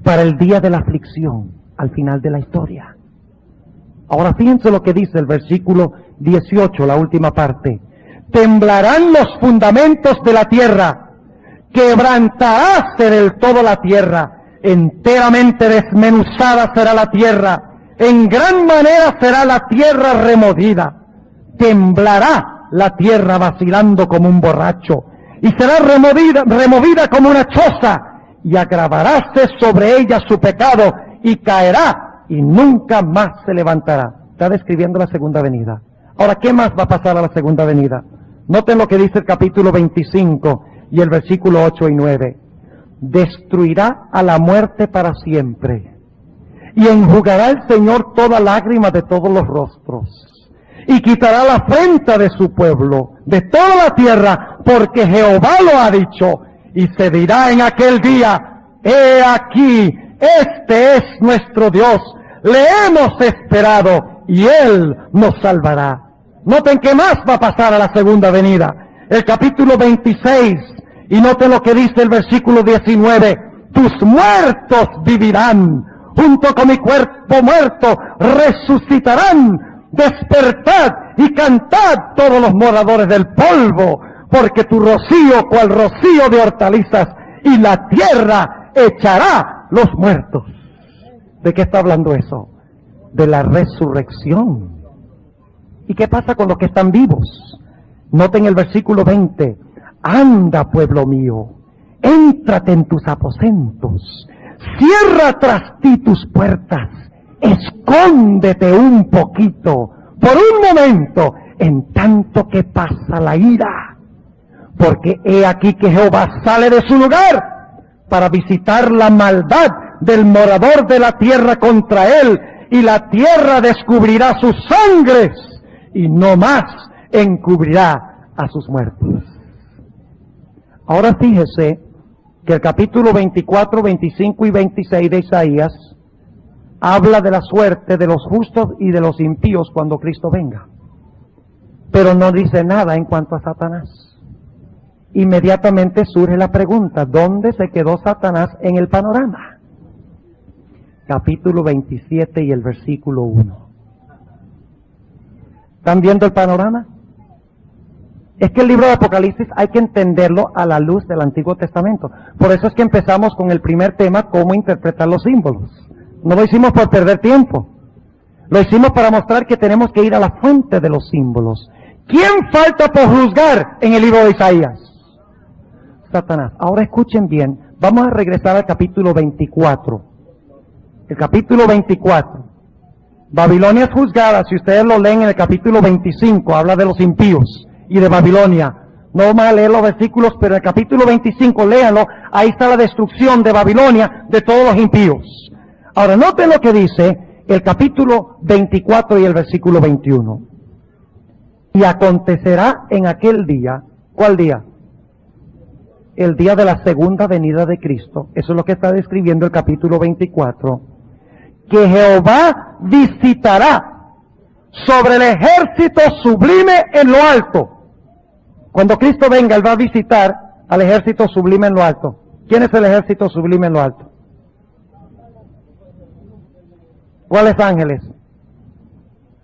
para el día de la aflicción, al final de la historia. Ahora fíjense lo que dice el versículo 18, la última parte. Temblarán los fundamentos de la tierra, quebrantaráse del todo la tierra, enteramente desmenuzada será la tierra, en gran manera será la tierra removida, temblará la tierra vacilando como un borracho, y será removida como una choza, y agravaráse sobre ella su pecado, y caerá, y nunca más se levantará. Está describiendo la segunda venida. Ahora, ¿qué más va a pasar a la segunda venida? Noten lo que dice el capítulo 25, y el versículo 8 y 9. Destruirá a la muerte para siempre, y enjugará el Señor toda lágrima de todos los rostros, y quitará la afrenta de su pueblo, de toda la tierra, porque Jehová lo ha dicho, y se dirá en aquel día, he aquí, este es nuestro Dios, le hemos esperado, y Él nos salvará. Noten qué más va a pasar a la segunda venida. El capítulo 26, y noten lo que dice el versículo 19, tus muertos vivirán, junto con mi cuerpo muerto resucitarán, despertad y cantad todos los moradores del polvo, porque tu rocío cual rocío de hortalizas, y la tierra echará los muertos. ¿De qué está hablando eso? De la resurrección. ¿Y qué pasa con los que están vivos? Noten el versículo 20. Anda, pueblo mío, éntrate en tus aposentos, cierra tras ti tus puertas, escóndete un poquito, por un momento, en tanto que pasa la ira. Porque he aquí que Jehová sale de su lugar para visitar la maldad del morador de la tierra contra él, y la tierra descubrirá sus sangres, y no más encubrirá a sus muertos. Ahora fíjese que el capítulo 24, 25 y 26 de Isaías habla de la suerte de los justos y de los impíos cuando Cristo venga. Pero no dice nada en cuanto a Satanás. Inmediatamente surge la pregunta, ¿dónde se quedó Satanás en el panorama? Capítulo 27 y el versículo 1. ¿Están viendo el panorama? Es que el libro de Apocalipsis hay que entenderlo a la luz del Antiguo Testamento. Por eso es que empezamos con el primer tema, cómo interpretar los símbolos. No lo hicimos por perder tiempo. Lo hicimos para mostrar que tenemos que ir a la fuente de los símbolos. ¿Quién falta por juzgar en el libro de Isaías? Satanás. Ahora escuchen bien. Vamos a regresar al capítulo 24. El capítulo 24. Babilonia es juzgada. Si ustedes lo leen en el capítulo 25, habla de los impíos y de Babilonia. No vamos a leer los versículos, pero en el capítulo 25, léanlo. Ahí está la destrucción de Babilonia, de todos los impíos. Ahora, noten lo que dice el capítulo 24 y el versículo 21. Y acontecerá en aquel día, ¿cuál día? El día de la segunda venida de Cristo. Eso es lo que está describiendo el capítulo 24. Que Jehová visitará sobre el ejército sublime en lo alto. Cuando Cristo venga, Él va a visitar al ejército sublime en lo alto. ¿Quién es el ejército sublime en lo alto? ¿Cuáles ángeles?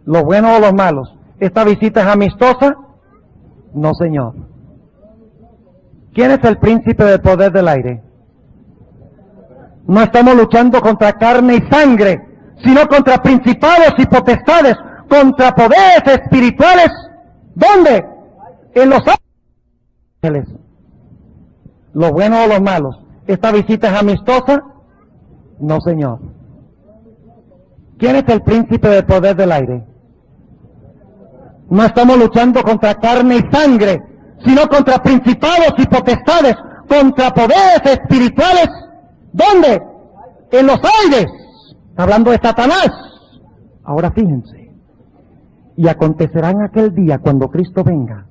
¿Los buenos o los malos? ¿Esta visita es amistosa? No, señor. ¿Quién es el príncipe del poder del aire? No estamos luchando contra carne y sangre, sino contra principados y potestades, contra poderes espirituales. ¿Dónde? En los ángeles. ¿Los buenos o los malos? ¿Esta visita es amistosa? No, señor. ¿Quién es el príncipe del poder del aire? No estamos luchando contra carne y sangre, sino contra principados y potestades, contra poderes espirituales. ¿Dónde? En los aires. Está hablando de Satanás. Ahora fíjense. Y acontecerá en aquel día, cuando Cristo venga,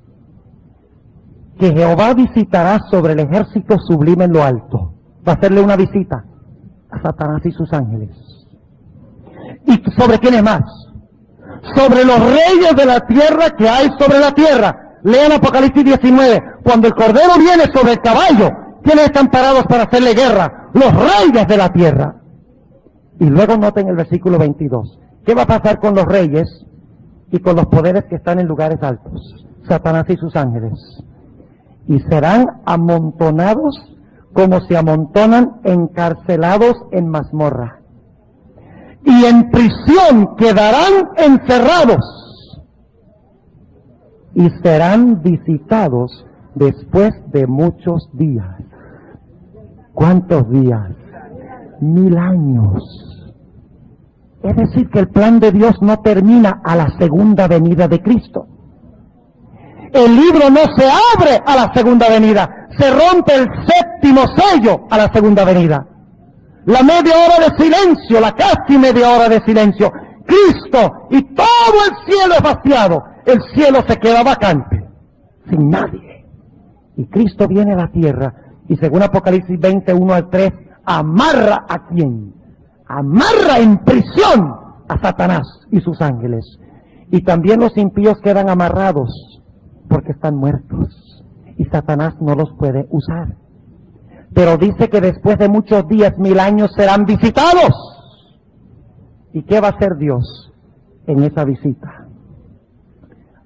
que Jehová visitará sobre el ejército sublime en lo alto. Va a hacerle una visita a Satanás y sus ángeles. ¿Y sobre quiénes más? Sobre los reyes de la tierra que hay sobre la tierra. Lean Apocalipsis 19. Cuando el Cordero viene sobre el caballo, ¿quiénes están parados para hacerle guerra? Los reyes de la tierra. Y luego noten el versículo 22. ¿Qué va a pasar con los reyes y con los poderes que están en lugares altos? Satanás y sus ángeles. Y serán amontonados como se amontonan encarcelados en mazmorra. Y en prisión quedarán encerrados. Y serán visitados después de muchos días. ¿Cuántos días? 1000 años. Es decir, que el plan de Dios no termina a la segunda venida de Cristo. El libro no se abre a la segunda venida. Se rompe el séptimo sello a la segunda venida. La media hora de silencio, la casi media hora de silencio. Cristo y todo el cielo es vaciado. El cielo se queda vacante, sin nadie. Y Cristo viene a la tierra y según Apocalipsis 20, 1 al 3, amarra a quién? Amarra en prisión a Satanás y sus ángeles. Y también los impíos quedan amarrados porque están muertos y Satanás no los puede usar. Pero dice que después de muchos días, 1000 años, serán visitados. ¿Y qué va a hacer Dios en esa visita?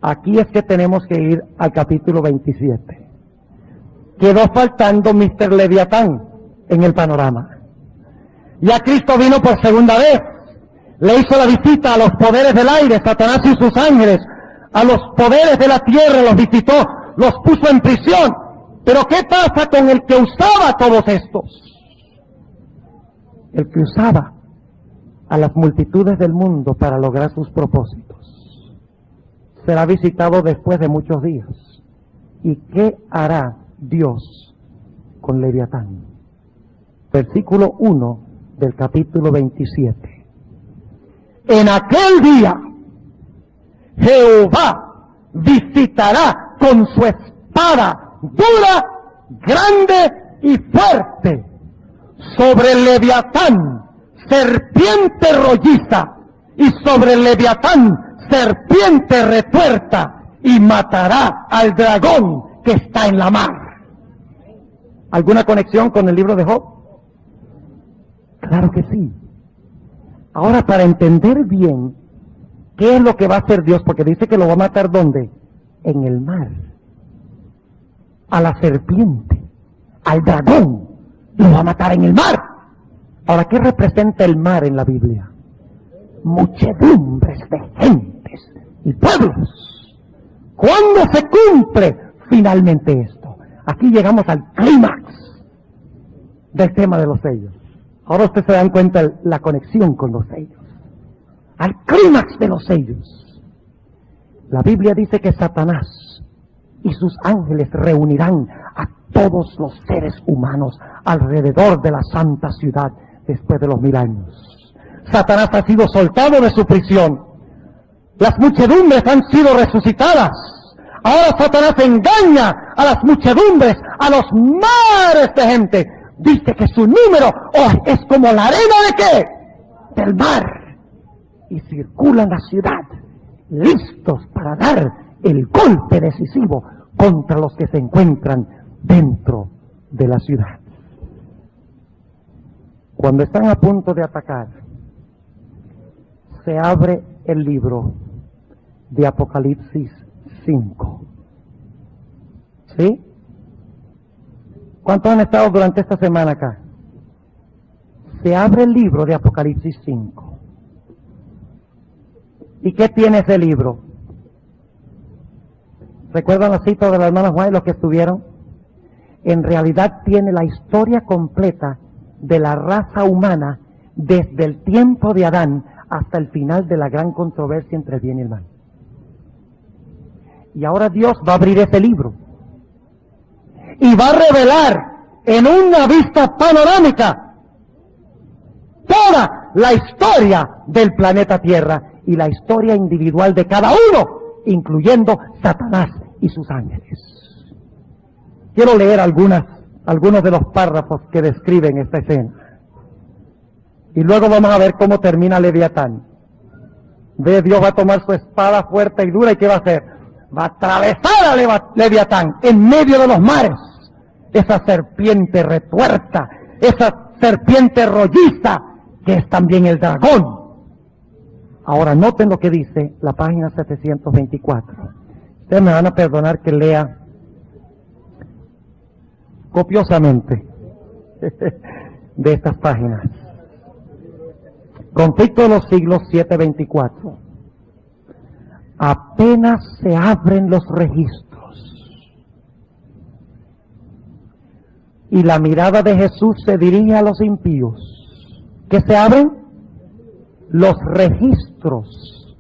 Aquí es que tenemos que ir al capítulo 27. Quedó faltando Mr. Leviatán en el panorama. Ya Cristo vino por segunda vez. Le hizo la visita a los poderes del aire, Satanás y sus ángeles. A los poderes de la tierra los visitó, los puso en prisión. Pero ¿qué pasa con el que usaba todos estos? El que usaba a las multitudes del mundo para lograr sus propósitos. será visitado después de muchos días. ¿Y qué hará Dios con Leviatán? Versículo 1 del capítulo 27. En aquel día Jehová visitará con su espada dura, grande y fuerte sobre el Leviatán, serpiente rolliza, y sobre el Leviatán, serpiente retuerta, y matará al dragón que está en la mar. ¿Alguna conexión con el libro de Job? Claro que sí. Ahora, para entender bien qué es lo que va a hacer Dios, porque dice que lo va a matar ¿dónde? En el mar. A la serpiente, al dragón, lo va a matar en el mar. Ahora, ¿qué representa el mar en la Biblia? Muchedumbres de gentes y pueblos. ¿Cuándo se cumple finalmente esto? Aquí llegamos al clímax del tema de los sellos. Ahora ustedes se dan cuenta de la conexión con los sellos. Al clímax de los sellos. La Biblia dice que Satanás y sus ángeles reunirán a todos los seres humanos alrededor de la santa ciudad después de los 1000 años. Satanás ha sido soltado de su prisión. Las muchedumbres han sido resucitadas. Ahora Satanás engaña a las muchedumbres, a los mares de gente. Dice que su número hoy es como la arena de ¿qué? Del mar. Y circulan la ciudad listos para dar el golpe decisivo contra los que se encuentran dentro de la ciudad. Cuando están a punto de atacar, se abre el libro de Apocalipsis 5. ¿Sí? ¿Cuántos han estado durante esta semana acá? Se abre el libro de Apocalipsis 5. ¿Y qué tiene ese libro? ¿Recuerdan la cita de la hermana Juan y los que estuvieron? En realidad tiene la historia completa de la raza humana desde el tiempo de Adán hasta el final de la gran controversia entre el bien y el mal. Y ahora Dios va a abrir ese libro y va a revelar en una vista panorámica toda la historia del planeta Tierra y la historia individual de cada uno, incluyendo Satanás y sus ángeles. Quiero leer algunos de los párrafos que describen esta escena. Y luego vamos a ver cómo termina Leviatán. Ve, Dios va a tomar su espada fuerte y dura, ¿y qué va a hacer? Va a atravesar a Leviatán en medio de los mares. Esa serpiente retuerta, esa serpiente rolliza, que es también el dragón. Ahora noten lo que dice la página 724. Ustedes me van a perdonar que lea copiosamente de estas páginas. Conflicto de los siglos 724. Apenas se abren los registros y la mirada de Jesús se dirige a los impíos. ¿Qué se abren? Los registros.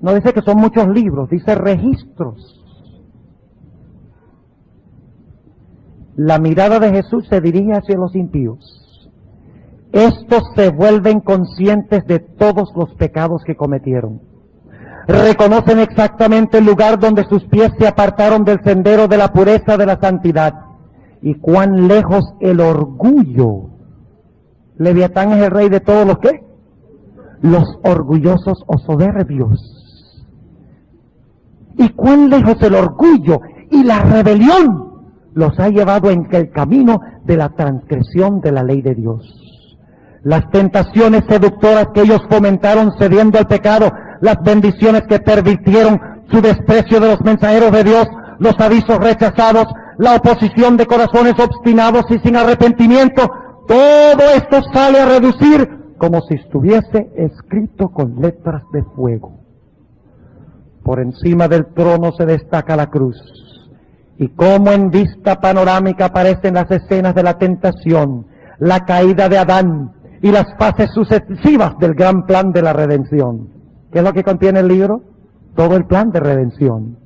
No dice que son muchos libros, dice registros. La mirada de Jesús se dirige hacia los impíos. Estos se vuelven conscientes de todos los pecados que cometieron. Reconocen exactamente el lugar donde sus pies se apartaron del sendero de la pureza, de la santidad. Y cuán lejos el orgullo. Leviatán es el rey de todos los ¿qué? Los orgullosos o soberbios. Y cuán lejos el orgullo y la rebelión los ha llevado en el camino de la transgresión de la ley de Dios. Las tentaciones seductoras que ellos fomentaron cediendo al pecado, las bendiciones que pervirtieron, su desprecio de los mensajeros de Dios, los avisos rechazados, la oposición de corazones obstinados y sin arrepentimiento, todo esto sale a reducir como si estuviese escrito con letras de fuego. Por encima del trono se destaca la cruz, y como en vista panorámica aparecen las escenas de la tentación, la caída de Adán y las fases sucesivas del gran plan de la redención. ¿Qué es lo que contiene el libro? todo el plan de redención.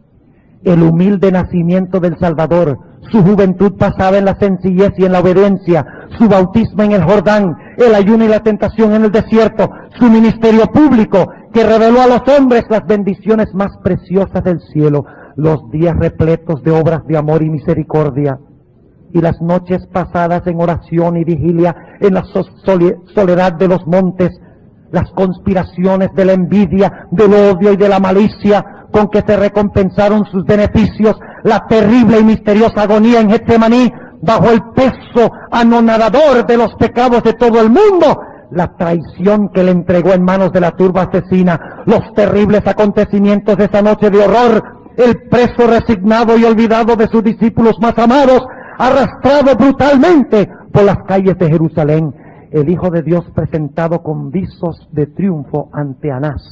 El humilde nacimiento del Salvador, su juventud pasada en la sencillez y en la obediencia, su bautismo en el Jordán, el ayuno y la tentación en el desierto, su ministerio público que reveló a los hombres las bendiciones más preciosas del cielo, los días repletos de obras de amor y misericordia, y las noches pasadas en oración y vigilia en la soledad de los montes, las conspiraciones de la envidia, del odio y de la malicia con que se recompensaron sus beneficios, la terrible y misteriosa agonía en Getsemaní bajo el peso anonadador de los pecados de todo el mundo, la traición que le entregó en manos de la turba asesina, los terribles acontecimientos de esa noche de horror, el preso resignado y olvidado de sus discípulos más amados, arrastrado brutalmente por las calles de Jerusalén, el Hijo de Dios presentado con visos de triunfo ante Anás,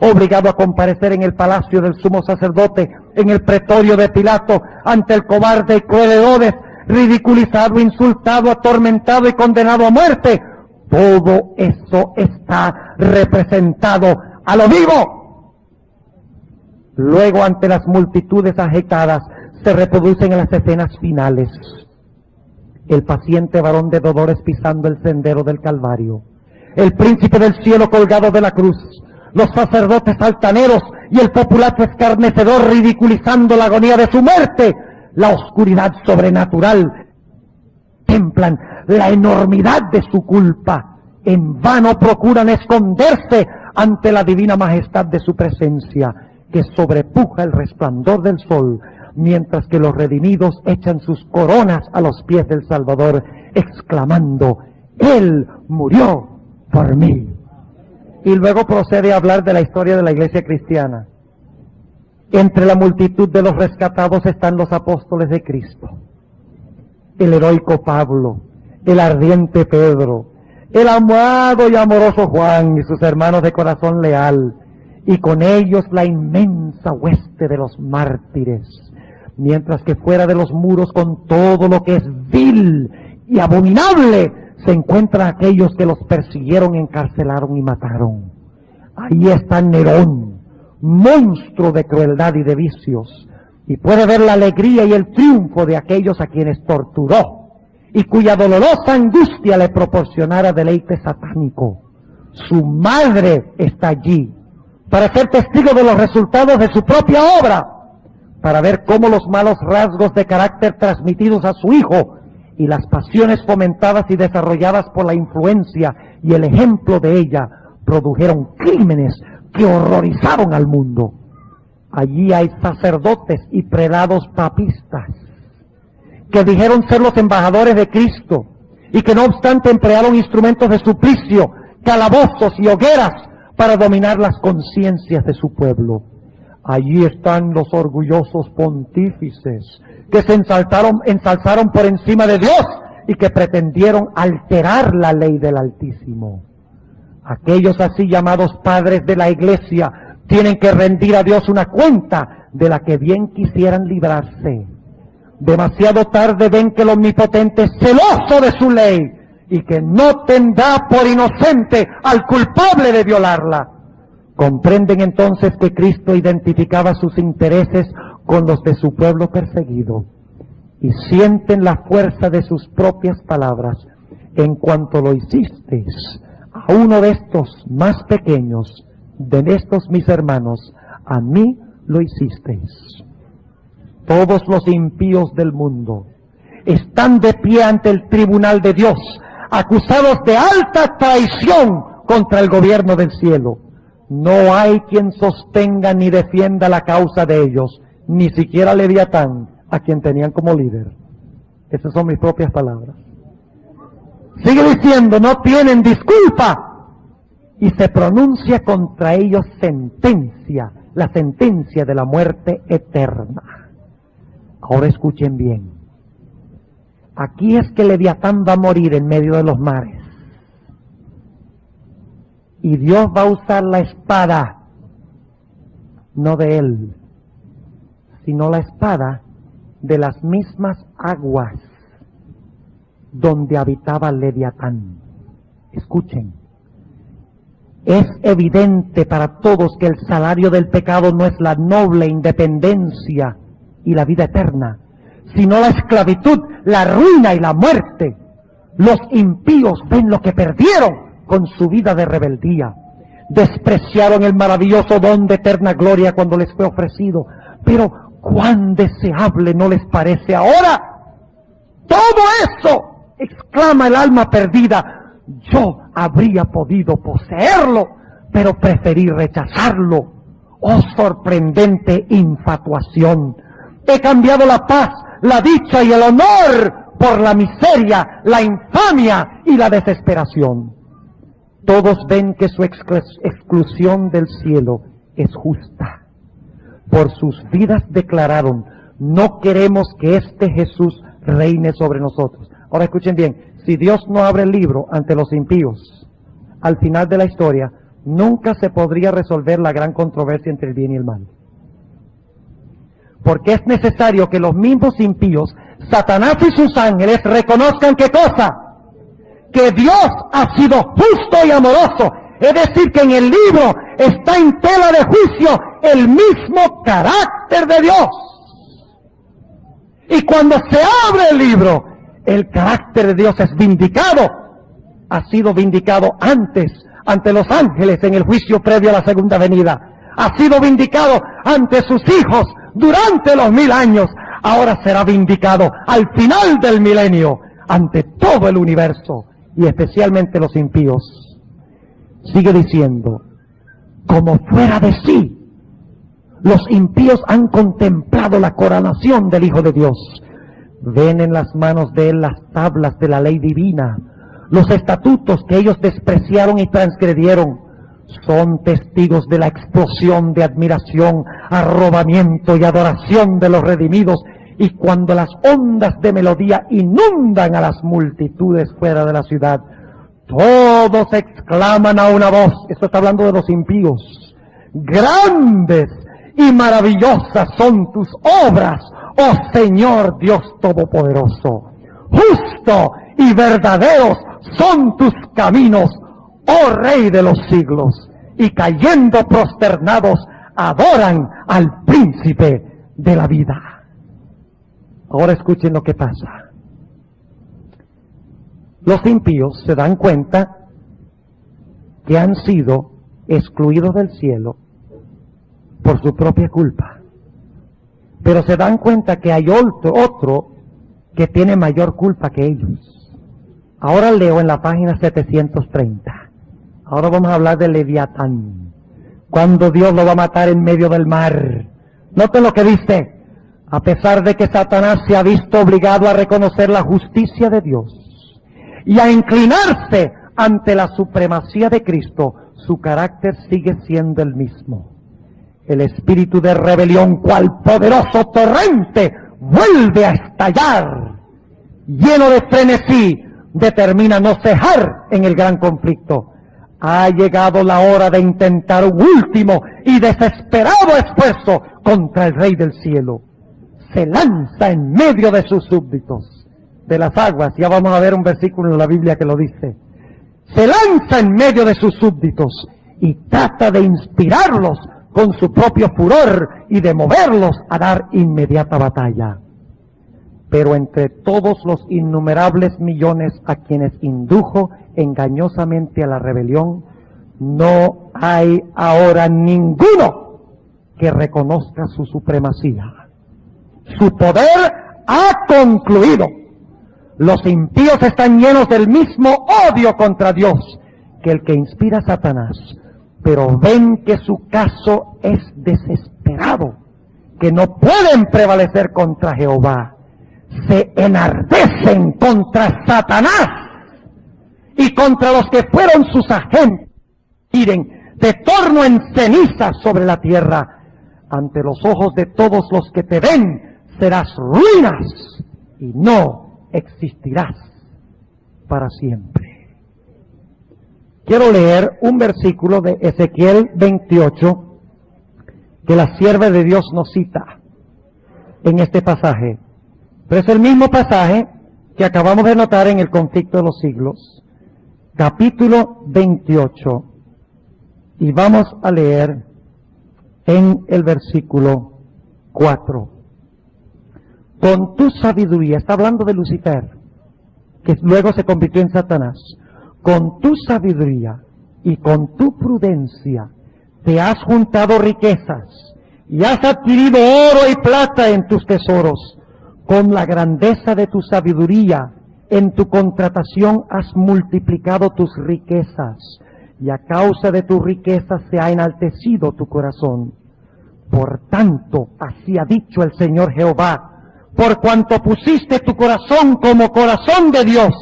obligado a comparecer en el palacio del sumo sacerdote, en el pretorio de Pilato, ante el cobarde y cruel Herodes, ridiculizado, insultado, atormentado y condenado a muerte. Todo eso está representado a lo vivo. Luego, ante las multitudes agitadas, se reproducen en las escenas finales. El paciente varón de dolores pisando el sendero del Calvario, el príncipe del cielo colgado de la cruz, los sacerdotes altaneros y el populacho escarnecedor ridiculizando la agonía de su muerte. La oscuridad sobrenatural templan la enormidad de su culpa. En vano procuran esconderse ante la divina majestad de su presencia, que sobrepuja el resplandor del sol, mientras que los redimidos echan sus coronas a los pies del Salvador, exclamando: Él murió por mí. Y luego procede a hablar de la historia de la iglesia cristiana. Entre la multitud de los rescatados están los apóstoles de Cristo, el heroico Pablo, el ardiente Pedro, el amado y amoroso Juan y sus hermanos de corazón leal, y con ellos la inmensa hueste de los mártires, mientras que fuera de los muros, con todo lo que es vil y abominable, se encuentran aquellos que los persiguieron, encarcelaron y mataron. Ahí está Nerón, monstruo de crueldad y de vicios, y puede ver la alegría y el triunfo de aquellos a quienes torturó, y cuya dolorosa angustia le proporcionara deleite satánico. Su madre está allí, para ser testigo de los resultados de su propia obra, para ver cómo los malos rasgos de carácter transmitidos a su hijo y las pasiones fomentadas y desarrolladas por la influencia y el ejemplo de ella produjeron crímenes que horrorizaron al mundo. Allí hay sacerdotes y prelados papistas que dijeron ser los embajadores de Cristo y que no obstante emplearon instrumentos de suplicio, calabozos y hogueras para dominar las conciencias de su pueblo. Allí están los orgullosos pontífices que se ensalzaron por encima de Dios y que pretendieron alterar la ley del Altísimo. Aquellos así llamados padres de la Iglesia tienen que rendir a Dios una cuenta de la que bien quisieran librarse. Demasiado tarde ven que el Omnipotente es celoso de su ley y que no tendrá por inocente al culpable de violarla. Comprenden entonces que Cristo identificaba sus intereses con los de su pueblo perseguido y sienten la fuerza de sus propias palabras: en cuanto lo hicisteis a uno de estos más pequeños, de estos mis hermanos, a mí lo hicisteis. Todos los impíos del mundo están de pie ante el tribunal de Dios, acusados de alta traición contra el gobierno del cielo. No hay quien sostenga ni defienda la causa de ellos, ni siquiera Leviatán, a quien tenían como líder. Esas son mis propias palabras. Sigue diciendo: no tienen disculpa, y se pronuncia contra ellos sentencia, la sentencia de la muerte eterna. Ahora escuchen bien. Aquí es que Leviatán va a morir en medio de los mares. Y Dios va a usar la espada, no de él, sino la espada de las mismas aguas donde habitaba Leviatán. Escuchen. Es evidente para todos que el salario del pecado no es la noble independencia y la vida eterna, sino la esclavitud, la ruina y la muerte. Los impíos ven lo que perdieron con su vida de rebeldía. Despreciaron el maravilloso don de eterna gloria cuando les fue ofrecido. Pero cuán deseable no les parece ahora. Todo eso, exclama el alma perdida, yo habría podido poseerlo, pero preferí rechazarlo. Oh sorprendente infatuación. He cambiado la paz, la dicha y el honor por la miseria, la infamia y la desesperación. Todos ven que su exclusión del cielo es justa. Por sus vidas declararon, no queremos que este Jesús reine sobre nosotros. Ahora escuchen bien, si Dios no abre el libro ante los impíos, al final de la historia, nunca se podría resolver la gran controversia entre el bien y el mal. Porque es necesario que los mismos impíos, Satanás y sus ángeles, reconozcan ¿qué cosa? Que Dios ha sido justo y amoroso. Es decir, que en el libro está en tela de juicio el mismo carácter de Dios. Y cuando se abre el libro, el carácter de Dios es vindicado. Ha sido vindicado antes ante los ángeles en el juicio previo a la segunda venida. Ha sido vindicado ante sus hijos durante los 1000 años. Ahora será vindicado al final del milenio ante todo el universo y especialmente los impíos. Sigue diciendo, como fuera de sí, los impíos han contemplado la coronación del Hijo de Dios. Ven en las manos de él las tablas de la ley divina, los estatutos que ellos despreciaron y transgredieron. Son testigos de la explosión de admiración, arrobamiento y adoración de los redimidos. Y cuando las ondas de melodía inundan a las multitudes fuera de la ciudad, todos exclaman a una voz, esto está hablando de los impíos, grandes y maravillosas son tus obras, oh Señor Dios Todopoderoso. Justo y verdaderos son tus caminos, oh Rey de los siglos. Y cayendo prosternados, adoran al Príncipe de la vida. Ahora escuchen lo que pasa. Los impíos se dan cuenta que han sido excluidos del cielo por su propia culpa. Pero se dan cuenta que hay otro que tiene mayor culpa que ellos. Ahora leo en la página 730. Ahora vamos a hablar de Leviatán. Cuando Dios lo va a matar en medio del mar. Noten lo que dice. A pesar de que Satanás se ha visto obligado a reconocer la justicia de Dios y a inclinarse ante la supremacía de Cristo, su carácter sigue siendo el mismo. El espíritu de rebelión, cual poderoso torrente, vuelve a estallar. Lleno de frenesí, determina no cejar en el gran conflicto. Ha llegado la hora de intentar un último y desesperado esfuerzo contra el Rey del Cielo. Se lanza en medio de sus súbditos, de las aguas. Ya vamos a ver un versículo en la Biblia que lo dice. Se lanza en medio de sus súbditos y trata de inspirarlos con su propio furor y de moverlos a dar inmediata batalla. Pero entre todos los innumerables millones a quienes indujo engañosamente a la rebelión, no hay ahora ninguno que reconozca su supremacía. Su poder ha concluido. Los impíos están llenos del mismo odio contra Dios que el que inspira a Satanás, pero ven que su caso es desesperado, que no pueden prevalecer contra Jehová. Se enardecen contra Satanás y contra los que fueron sus agentes. Miren, de torno en cenizas sobre la tierra. Ante los ojos de todos los que te ven, serás ruinas y no existirás para siempre. Quiero leer un versículo de Ezequiel 28 que la sierva de Dios nos cita en este pasaje. Pero es el mismo pasaje que acabamos de notar en el conflicto de los siglos. Capítulo 28, Y vamos a leer en el versículo 4. Con tu sabiduría, está hablando de Lucifer, que luego se convirtió en Satanás. Con tu sabiduría y con tu prudencia te has juntado riquezas y has adquirido oro y plata en tus tesoros. Con la grandeza de tu sabiduría en tu contratación has multiplicado tus riquezas, y a causa de tus riquezas se ha enaltecido tu corazón. Por tanto, así ha dicho el Señor Jehová, por cuanto pusiste tu corazón como corazón de Dios,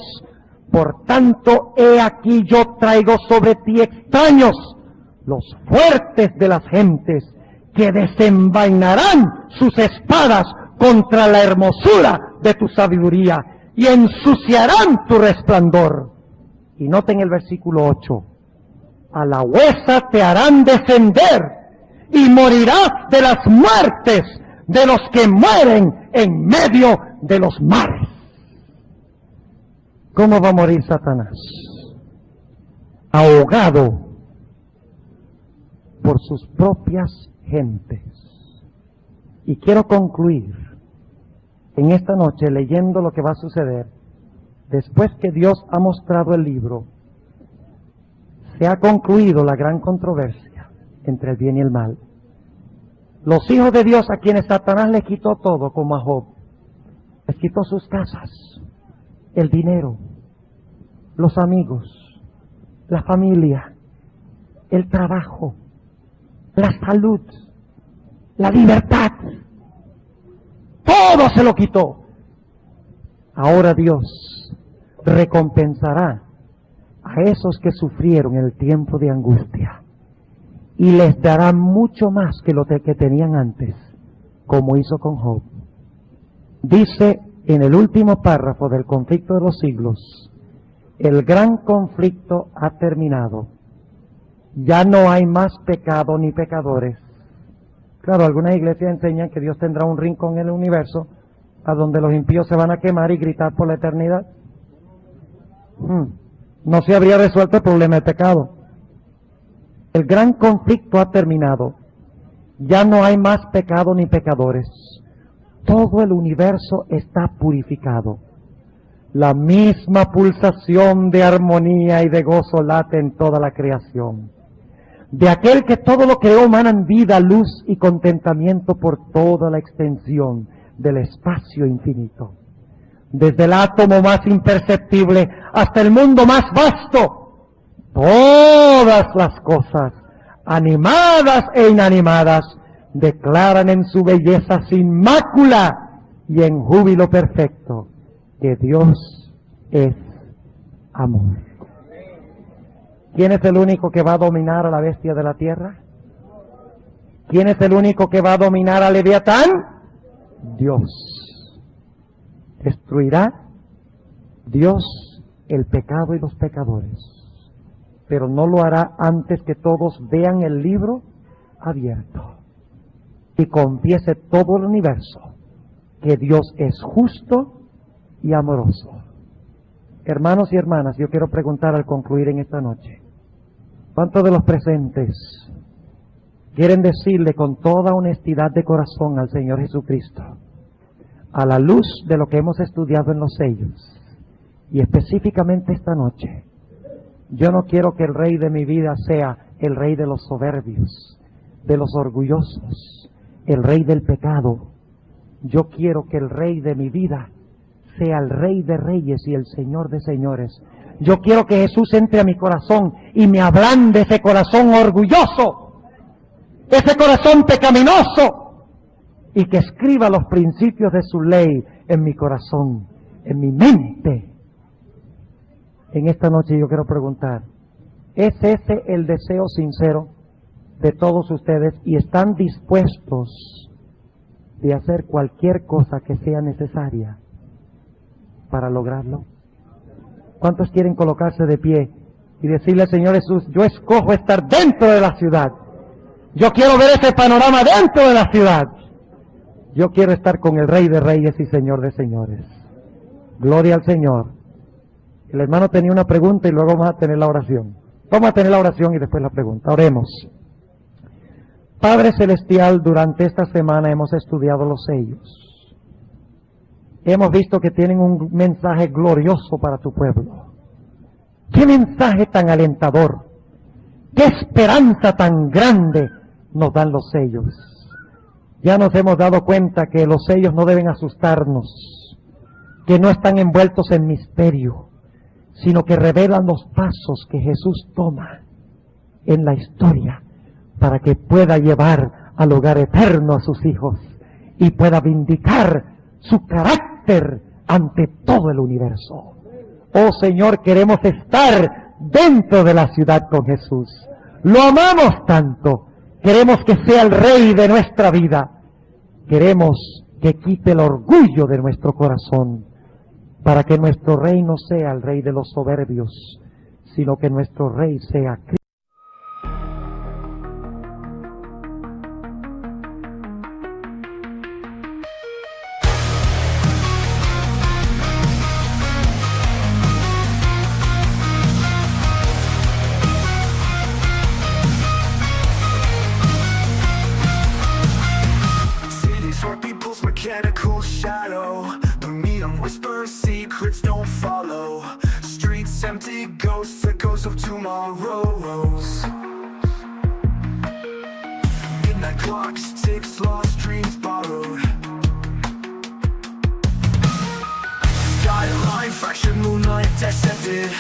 por tanto, he aquí yo traigo sobre ti extraños, los fuertes de las gentes, que desenvainarán sus espadas contra la hermosura de tu sabiduría, y ensuciarán tu resplandor. Y noten el versículo 8. A la huesa te harán descender, y morirás de las muertes de los que mueren en medio de los mares. ¿Cómo va a morir Satanás? Ahogado por sus propias gentes. Y quiero concluir en esta noche leyendo lo que va a suceder después que Dios ha mostrado el libro. Se ha concluido la gran controversia entre el bien y el mal. Los hijos de Dios, a quienes Satanás les quitó todo, como a Job, les quitó sus casas, el dinero, los amigos, la familia, el trabajo, la salud, la libertad. Todo se lo quitó. Ahora Dios recompensará a esos que sufrieron el tiempo de angustia y les dará mucho más que lo que tenían antes, como hizo con Job. Dice en el último párrafo del conflicto de los siglos: el gran conflicto ha terminado. Ya no hay más pecado ni pecadores. Claro, algunas iglesias enseñan que Dios tendrá un rincón en el universo a donde los impíos se van a quemar y gritar por la eternidad. No se habría resuelto el problema del pecado. El gran conflicto ha terminado. Ya no hay más pecado ni pecadores. Todo el universo está purificado. La misma pulsación de armonía y de gozo late en toda la creación. De aquel que todo lo creó emanan vida, luz y contentamiento por toda la extensión del espacio infinito. Desde el átomo más imperceptible hasta el mundo más vasto, todas las cosas, animadas e inanimadas, declaran en su belleza sin mácula y en júbilo perfecto que Dios es amor. ¿Quién es el único que va a dominar a la bestia de la tierra? ¿Quién es el único que va a dominar a Leviatán? Dios. Destruirá Dios el pecado y los pecadores, pero no lo hará antes que todos vean el libro abierto y confiese todo el universo que Dios es justo y amoroso. Hermanos y hermanas, yo quiero preguntar al concluir en esta noche: ¿cuántos de los presentes quieren decirle con toda honestidad de corazón al Señor Jesucristo, a la luz de lo que hemos estudiado en los sellos, y específicamente esta noche, yo no quiero que el rey de mi vida sea el rey de los soberbios, de los orgullosos, el rey del pecado? Yo quiero que el rey de mi vida sea el Rey de Reyes y el Señor de Señores. Yo quiero que Jesús entre a mi corazón y me ablande ese corazón orgulloso, ese corazón pecaminoso, y que escriba los principios de su ley en mi corazón, en mi mente. En esta noche yo quiero preguntar: ¿es ese el deseo sincero de todos ustedes y están dispuestos de hacer cualquier cosa que sea necesaria para lograrlo? ¿Cuántos quieren colocarse de pie y decirle al Señor Jesús: yo escojo estar dentro de la ciudad, yo quiero ver ese panorama dentro de la ciudad, yo quiero estar con el Rey de Reyes y Señor de Señores? Gloria al Señor. El hermano tenía una pregunta y luego vamos a tener la oración. Vamos a tener la oración y después la pregunta. Oremos. Padre Celestial, durante esta semana hemos estudiado los sellos. Hemos visto que tienen un mensaje glorioso para tu pueblo. ¡Qué mensaje tan alentador! ¡Qué esperanza tan grande nos dan los sellos! Ya nos hemos dado cuenta que los sellos no deben asustarnos, que no están envueltos en misterio, sino que revelan los pasos que Jesús toma en la historia para que pueda llevar al hogar eterno a sus hijos y pueda vindicar su carácter ante todo el universo. Oh Señor, queremos estar dentro de la ciudad con Jesús. Lo amamos tanto. Queremos que sea el Rey de nuestra vida. Queremos que quite el orgullo de nuestro corazón, para que nuestro Rey no sea el Rey de los soberbios, sino que nuestro Rey sea Cristo. Mechanical shadow, the medium whisper, secrets don't follow. Streets empty, ghosts, echoes of tomorrows. Midnight clocks, ticks, lost dreams borrowed. Skyline, fractured moonlight dissected.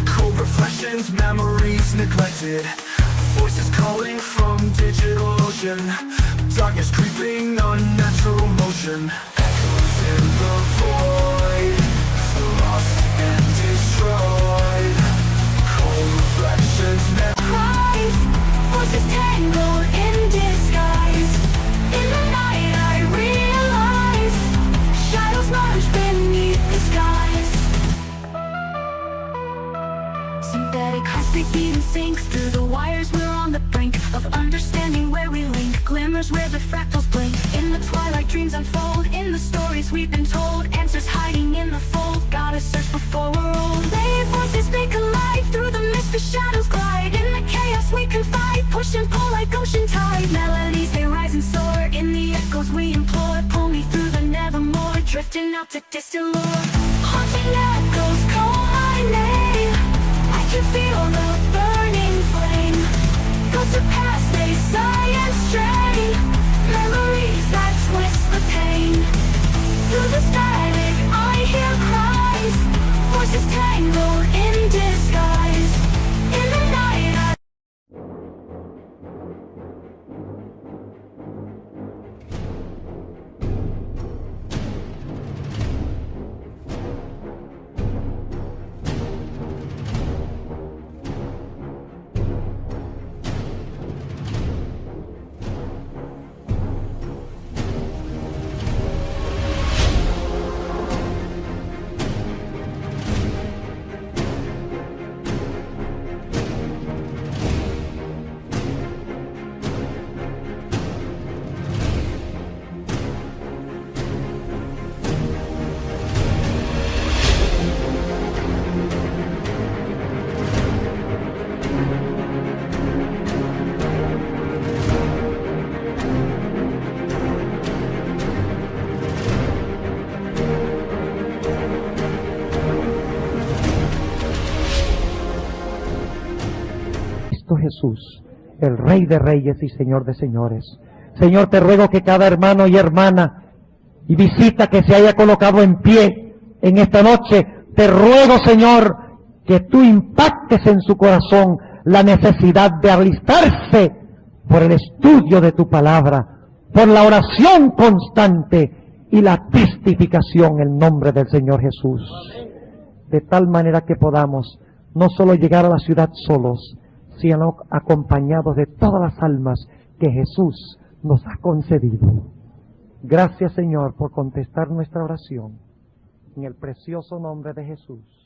Cold reflections, memories neglected. Voices calling from digital ocean. Darkness creeping, unnatural motion. Echoes in the void, lost and destroyed. Cold reflections Cries, voices tangled in disguise. In the night I realize shadows merge beneath the skies. Synthetic hearts beat and sink through the wires. We're on the brink of understanding where we link. Glimmers where the fractals blink. In the twilight dreams unfold. In the stories we've been told. Answers hiding in the fold. Gotta search before we're old. Lay voices they collide. Through the mist the shadows glide. In the chaos we confide. Push and pull like ocean tide. Melodies they rise and soar. In the echoes we implore. Pull me through the nevermore. Drifting out to distant lore. Haunting echoes call my name. I can feel the burning flame. Ghosts of past they sigh and strain. Memories that twist the pain. Through the static I hear cries. Voices tangled in disguise. In the night I Jesús, el Rey de Reyes y Señor de Señores. Señor, te ruego que cada hermano y hermana y visita que se haya colocado en pie en esta noche, te ruego, Señor, que tú impactes en su corazón la necesidad de alistarse por el estudio de tu palabra, por la oración constante y la testificación en el nombre del Señor Jesús. De tal manera que podamos no solo llegar a la ciudad solos, sino acompañados de todas las almas que Jesús nos ha concedido. Gracias, Señor, por contestar nuestra oración. En el precioso nombre de Jesús.